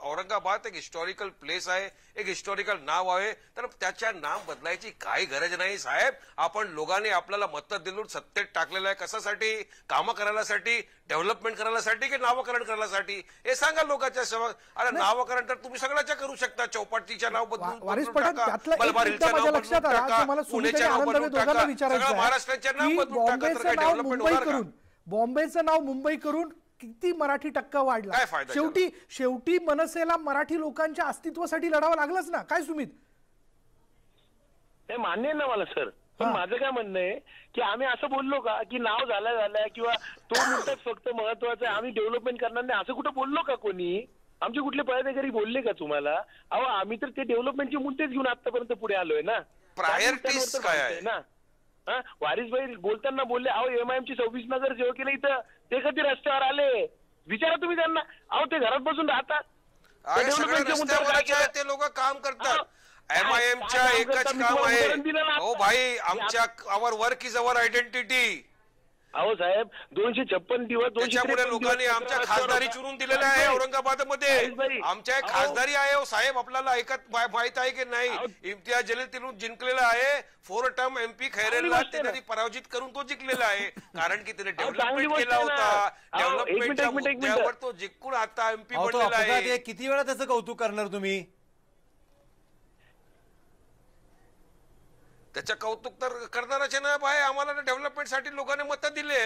औरंगाबाद एक हिस्टॉरिकल प्लेस आहे, एक हिस्टॉरिकल नाव आहे, तर त्याच्या नाम बदलायची काही गरज नाही साहेब. आपण लोकांनी आपल्याला मतं दिलून सत्तेत टाकलेलं आहे कशासाठी? कामं करायसाठी, डेव्हलपमेंट करायसाठी की नावकरण करायसाठी? हे सांगा लोकांच्या समोर. अरे नावकरण तर तुम्ही सगळ्याच्या करू शकता, चौपाटीचं नाव बदलून टाका, मलबार हिलचं नाव बदलून टाका, पुण्याच्या नाव बदलून टाका, सगळं महाराष्ट्राच्या नाव बदलून टाका, तर काही डेव्हलपमेंट होणार का? बॉम्बेचं नाव मुंबई करून किती मराठी टक्का वाढला? शेवटी मनसेला मराठी लोकांच्या अस्तित्वासाठी लढावं लागलंच ना, काय सुमित? हे मान्य आहे ना मला सर, पण माझं काय म्हणणं आहे की आम्ही असं बोललो का की नाव झालंय किंवा तो मुद्दाच फक्त महत्वाचा आहे, आम्ही डेव्हलपमेंट करणार नाही, असं कुठं बोललो का कोणी? आमचे कुठले पदाधिकारी बोलले का तुम्हाला? अहो, आम्ही तर ते डेव्हलपमेंटचे मुद्देच घेऊन आतापर्यंत पुढे आलोय ना. प्रायोरिटीज काय आहे ना? वारिसभाई बोलताना बोलले, अहो एमआयएमची 26 नगरसेवक केले इथं, ते कधी रस्त्यावर आले? विचारा तुम्ही त्यांना. अहो, ते घरात बसून राहतात, ते लोक काम करतात. एमआयएमच्या एकच काम आहे, हो भाई, आमच्या वर्क इज अवर आयडेंटिटी. अहो साहेब, 256 दिवस, त्याच्यामुळे लोकांनी आमच्या खासदारी चुरून दिलेल्या आहे औरंगाबादमध्ये. आमच्या खासदारी आहे हो साहेब, आपल्याला माहित आहे की नाही? इम्तियाज जलील तिथून जिंकलेला आहे, 4 टर्म MP खैरेला त्यांनी पराजित करून तो जिंकलेला आहे, कारण की त्याने डेव्हलपमेंट केला होता. डेव्हलपमेंटच्या मुद्द्यावर तो जिंकून आता MP बनलेला आहे. किती वेळा त्याचं कौतुक करणार तुम्ही? त्याचं कौतुक तर करणारच आहे ना भाई. आम्हाला डेव्हलपमेंटसाठी लोकांनी मतं दिले.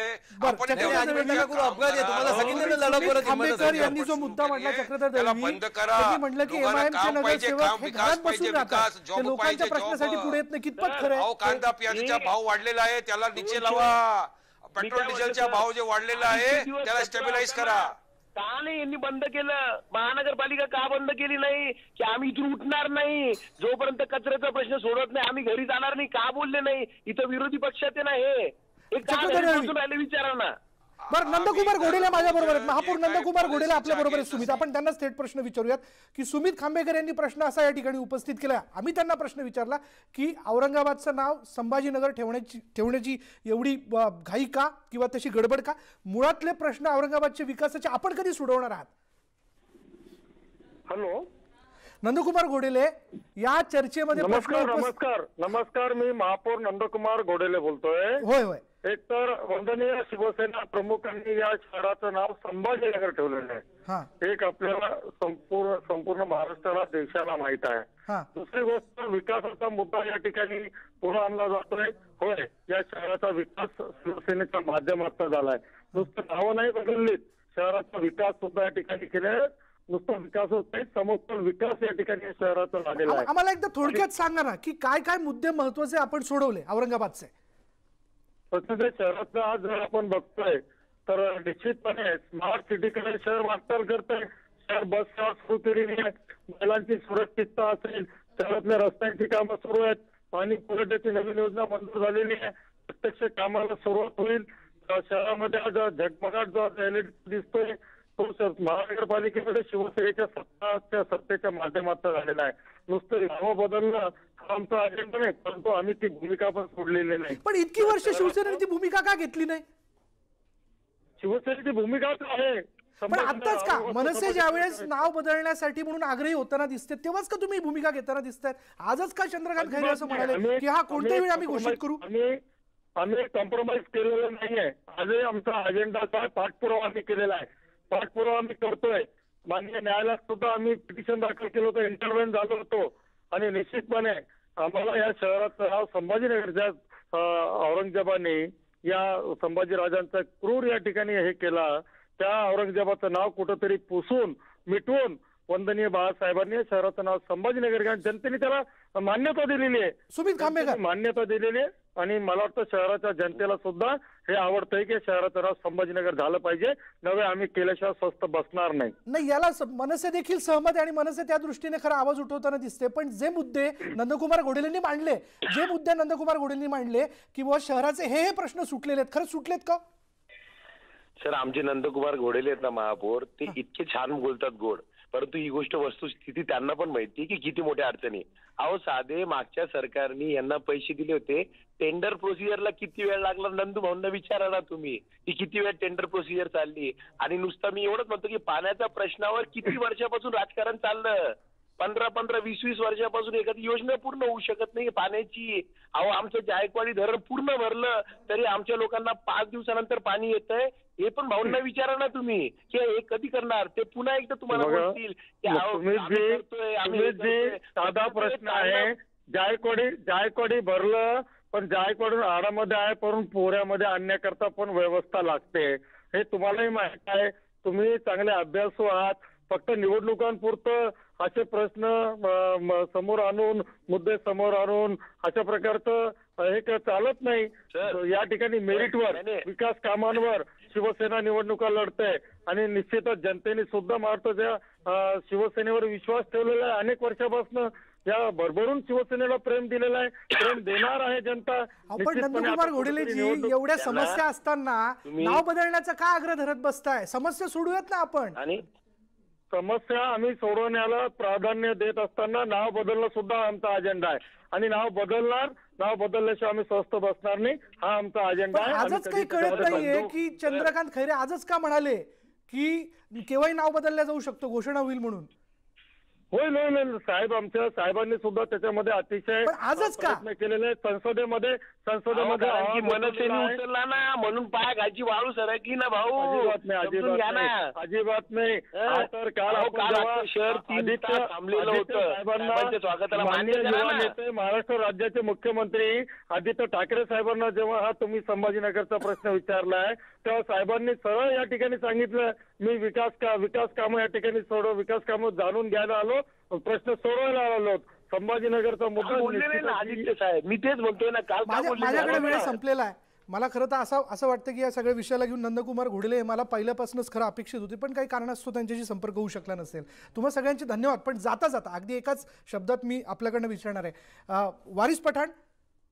यांनी जो मुद्दा मांडला चक्रधर दळवी, बंद करा, म्हटलं की एमआयएमचे नगरसेवक हे घरात बसून राहतात, ते लोकांच्या प्रश्नासाठी पुढे येत नाही. कितपत खरं आहे? कांदा पियाचा भाव वाढलेला आहे, त्याला नीचे लावा. पेट्रोल डिझेलचा भाव जे वाढलेला आहे त्याला स्टेबिलाईज करा. का नाही यांनी बंद केलं? महानगरपालिका का बंद केली नाही? की आम्ही इथून उठणार नाही जोपर्यंत कचऱ्याचा प्रश्न सोडत नाही, आम्ही घरी जाणार नाही, का बोलले नाही? इथं विरोधी पक्षात आहे ना, हे राहिले विचारा ना. बरं, नंदकुमार घोडेले माझ्या बरोबर आहेत. महापौर जे काय नंदकुमार घोडेले policy आपल्या बरोबर आहेत. आहे सुमित, आपण त्यांना थेट प्रश्न विचारूयात की सुमित खांबेकर यांनी प्रश्न असा या ठिकाणी उपस्थित केला. आम्ही त्यांना प्रश्न विचारला की औरंगाबादचं नाव संभाजीनगर ठेवण्याची एवढी घाई का किंवा तशी गडबड का? मुळातले प्रश्न औरंगाबादच्या विकासाचे आपण कधी सोडवणार आहात? हॅलो, नंदकुमार घोडेले, या चर्चेमध्ये नमस्कार. मी महापौर नंदकुमार घोडेले बोलतोय. होय. एक तर वंदनीय शिवसेना प्रमुखांनी या शहराचं नाव संभाजीनगर ठेवलेलं आहे. एक आपल्याला संपूर्ण महाराष्ट्राला, देशाला माहित आहे. दुसरी गोष्ट, विकासाचा मुद्दा या ठिकाणी पुढे आणला जातोय. होय, या शहराचा विकास शिवसेनेच्या माध्यमातून झालाय. नुसतं नावं नाही बदललीत, शहराचा विकास सुद्धा या ठिकाणी केलाय. नुसता विकास होत नाही, समोर विकास या ठिकाणी शहराचा झालेला आहे. आम्हाला एकदा थोडक्यात सांगा ना की काय काय मुद्दे महत्वाचे आपण सोडवले औरंगाबादचे? तसं शहराचं आज जर आपण बघतोय तर निश्चितपणे स्मार्ट सिटीकडे शहर वाटचाल करतंय. शहर बस सेवा सुरू केलेली आहे. महिलांची सुरक्षितता असेल, शहरातल्या रस्त्यांची कामं सुरू आहेत. पाणी पुरवठ्याची नवीन योजना मंजूर झालेली आहे. प्रत्यक्ष कामाला सुरुवात होईल. शहरामध्ये आज झगमगाट जो एलईडी दिसतोय तो महानगरपालिकेमध्ये शिवसेनेच्या सत्तेच्या माध्यमातून झालेला आहे. नुसतं नावं बदलणं हा आमचा अजेंडा नाही, परंतु आम्ही ती भूमिका पण सोडलेली नाही. पण इतकी वर्ष शिवसेनेने ती भूमिका का घेतली नाही? शिवसेनेची भूमिकाच आहे. पण आताच का मनसे ज्यावेळेस नाव बदलण्यासाठी म्हणून आग्रही होताना दिसते तेव्हाच का तुम्ही भूमिका घेताना दिसतायत? आजच का चंद्रकांत खैरे असं म्हणाले की हा कोणत्याही वेळी आम्ही घोषित करू? आम्ही कॉम्प्रोमाइज केलेलं नाहीये. आजही आमचा अजेंडाचा पाठपुरावा आम्ही केलेला आहे. पाठपुरावा आम्ही करतोय. माननीय न्यायालयात सुद्धा आम्ही पिटिशन दाखल केलं होतं, इंटरव्हेन झालो होतो. आणि निश्चितपणे आम्हाला या शहराचं नाव संभाजीनगरच्या औरंगजेबाने या संभाजीराजांचा क्रूर या ठिकाणी हे केला, त्या औरंगजेबाचं नाव कुठंतरी पुसून मिटवून वंदनीय बाळासाहेबांनी शहराचं नाव संभाजीनगर घ्या. जनतेने त्याला मान्यता दिलेली आहे. सुमित खांबेकर मान्यता दिलेली आहे. आणि मला वाटतं शहराच्या जनतेला सुद्धा हे आवडतंय की शहराचं नाव संभाजीनगर झालं पाहिजे. नव्हे आम्ही केल्याशिवाय स्वस्त बसणार नाही. याला मनसे देखील सहमत आहे आणि मनसे त्या दृष्टीने खरं आवाज उठवताना दिसते. पण जे मुद्दे नंदकुमार घोडेलेंनी मांडले की बुवा शहराचे हे प्रश्न सुटलेले आहेत, खरंच सुटलेत का? सर, आमचे नंदकुमार घोडेले आहेत ना महापौर, ते इतके छान बोलतात गोड, परंतु ही गोष्ट वस्तुस्थिती त्यांना पण माहिती की किती मोठ्या अडचणी. अहो, साधे मागच्या सरकारने यांना पैसे दिले होते, टेंडर प्रोसिजरला किती वेळ लागला नंदू भाऊंना विचारा ना तुम्ही की किती वेळ टेंडर प्रोसिजर चालली. आणि नुसतं मी एवढंच म्हणतो की पाण्याच्या प्रश्नावर किती वर्षापासून राजकारण चाललं. 15-20 वर्षापासून एखादी योजना पूर्ण होऊ शकत नाही पाण्याची. अहो, आमचं जायकवाडी धरण पूर्ण भरलं तरी आमच्या लोकांना 5 दिवसानंतर पाणी येतंय. हे पण भाऊंना विचारा ना तुम्ही की हे कधी करणार. ते पुन्हा एकदा तुम्हाला बोलतील साधा प्रश्न आहे. जायकवाडी भरलं, पण जायकवाडून आडामध्ये आहे, पण पोऱ्यामध्ये आणण्याकरता पण व्यवस्था लागते. हे तुम्हालाही माहित आहे. तुम्ही चांगले अभ्यासू आहात. फक्त निवडणुकांपुरतं असे प्रश्न समोर आणून, मुद्दे समोर आणून अशा प्रकारचं हे चालत नाही. या ठिकाणी मेरिटवर, विकास कामांवर शिवसेना निवडणुका लढते आणि निश्चितच जनतेने सुद्धा महाराष्ट्राच्या शिवसेनेवर विश्वास ठेवलेला आहे. अनेक वर्षापासून या भरभरून शिवसेनेला प्रेम दिलेला आहे, प्रेम देणार आहे जनता. पण नंदकुमार घोडेलेजी, एवढ्या समस्या असताना नाव बदलण्याचा का आग्रह धरत बसताय? समस्या सोडूयात ना आपण. आणि समस्या आम्ही सोडवण्याला प्राधान्य देत असताना नाव बदलणं सुद्धा आमचा अजेंडा आहे. आणि नाव बदलल्याशिवाय आम्ही स्वस्थ बसणार नाही, हा आमचा अजेंडा आहे. आजच काही कळत नाहीये की चंद्रकांत खैरे आजच का म्हणाले की केव्हाही नाव बदलल्या जाऊ शकतो, घोषणा होईल म्हणून? होईल साहेब, आमच्या साहेबांनी सुद्धा त्याच्यामध्ये अतिशय आजच का केलेले. संसदेमध्ये मनसेने उचलला ना म्हणून पाय घालची वाळू सरकी ना भाऊ. अजिबात नाही. तर काल शहर थांबलेलं होतं स्वागताला नेते, महाराष्ट्र राज्याचे मुख्यमंत्री आदित्य ठाकरे साहेबांना जेव्हा हा तुम्ही संभाजीनगरचा प्रश्न विचारलाय तेव्हा साहेबांनी सरळ या ठिकाणी सांगितलं, मी विकास कामं या ठिकाणी विकास कामं जाणून घ्यायला आलो, प्रश्न सोडवायला आलो. संभाजीनगरचा मुद्दा आदित्य साहेब, मी तेच म्हणतोय ना. काल माझ्याकडे वेळ संपलेला आहे. मला खरं तर असं वाटतं की या सगळ्या विषयाला घेऊन नंदकुमार घोडेले मला पहिल्यापासूनच खरं अपेक्षित होते, पण काही कारणास्तव त्यांच्याशी संपर्क होऊ शकला नसेल. तुम्हा सगळ्यांचे धन्यवाद. पण जाता अगदी एकाच शब्दात मी आपल्याकडनं विचारणार आहे, वारिस पठाण,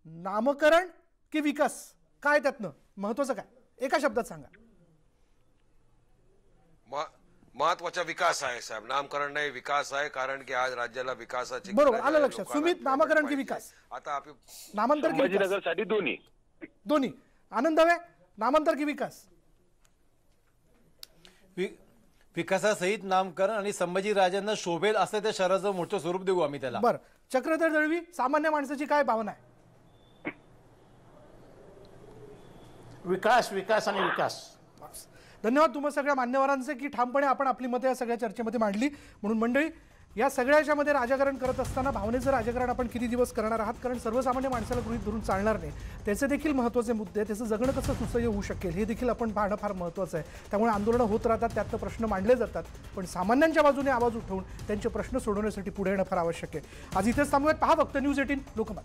नामकरण की विकास, काय त्यातनं महत्वाचं काय? एका शब्दात सांगा. महत्वाचा विकास आहे साहेब, नामकरण नाही विकास आहे, कारण की आज राज्याला विकासाची बरोबर, गरज आलं आहे, लक्षात. लोकांना सुमित, नामकरण की पाहिजे. विकास? आता आपण नामांतर की विकास? संभाजीनगरसाठी दोन्ही. दोन्ही. आनंद हवे, नामांतर की विकास? विकासासहित नामकरण आणि संभाजीराजांना शोभेल असं त्या शहराचं मोठं स्वरूप देऊ आम्ही त्याला. बरं, चक्रधर दळवी, सामान्य माणसाची काय भावना आहे? विकास विकास आणि विकास. धन्यवाद तुम्हा सगळ्या मान्यवरांचे की ठामपणे आपण आपली मतं या सगळ्या चर्चेमध्ये मांडली. म्हणून मंडळी, या सगळ्याच्यामध्ये राजकारण करत असताना भावनेचं राजकारण आपण किती दिवस करणार आहात, कारण सर्वसामान्य माणसाला गृहीत धरून चालणार नाही. त्याचे देखील महत्त्वाचे मुद्दे, त्याचं जगणं कसं सुसह्य होऊ शकेल हे देखील आपण पाहणं फार महत्त्वाचं आहे. त्यामुळे आंदोलनं होत राहतात, त्यात प्रश्न मांडले जातात, पण सामान्यांच्या बाजूने आवाज उठवून त्यांचे प्रश्न सोडवण्यासाठी पुढे येणं फार आवश्यक आहे. आज इथेच थांबूयात. पहा फक्त न्यूज 18 लोकमत.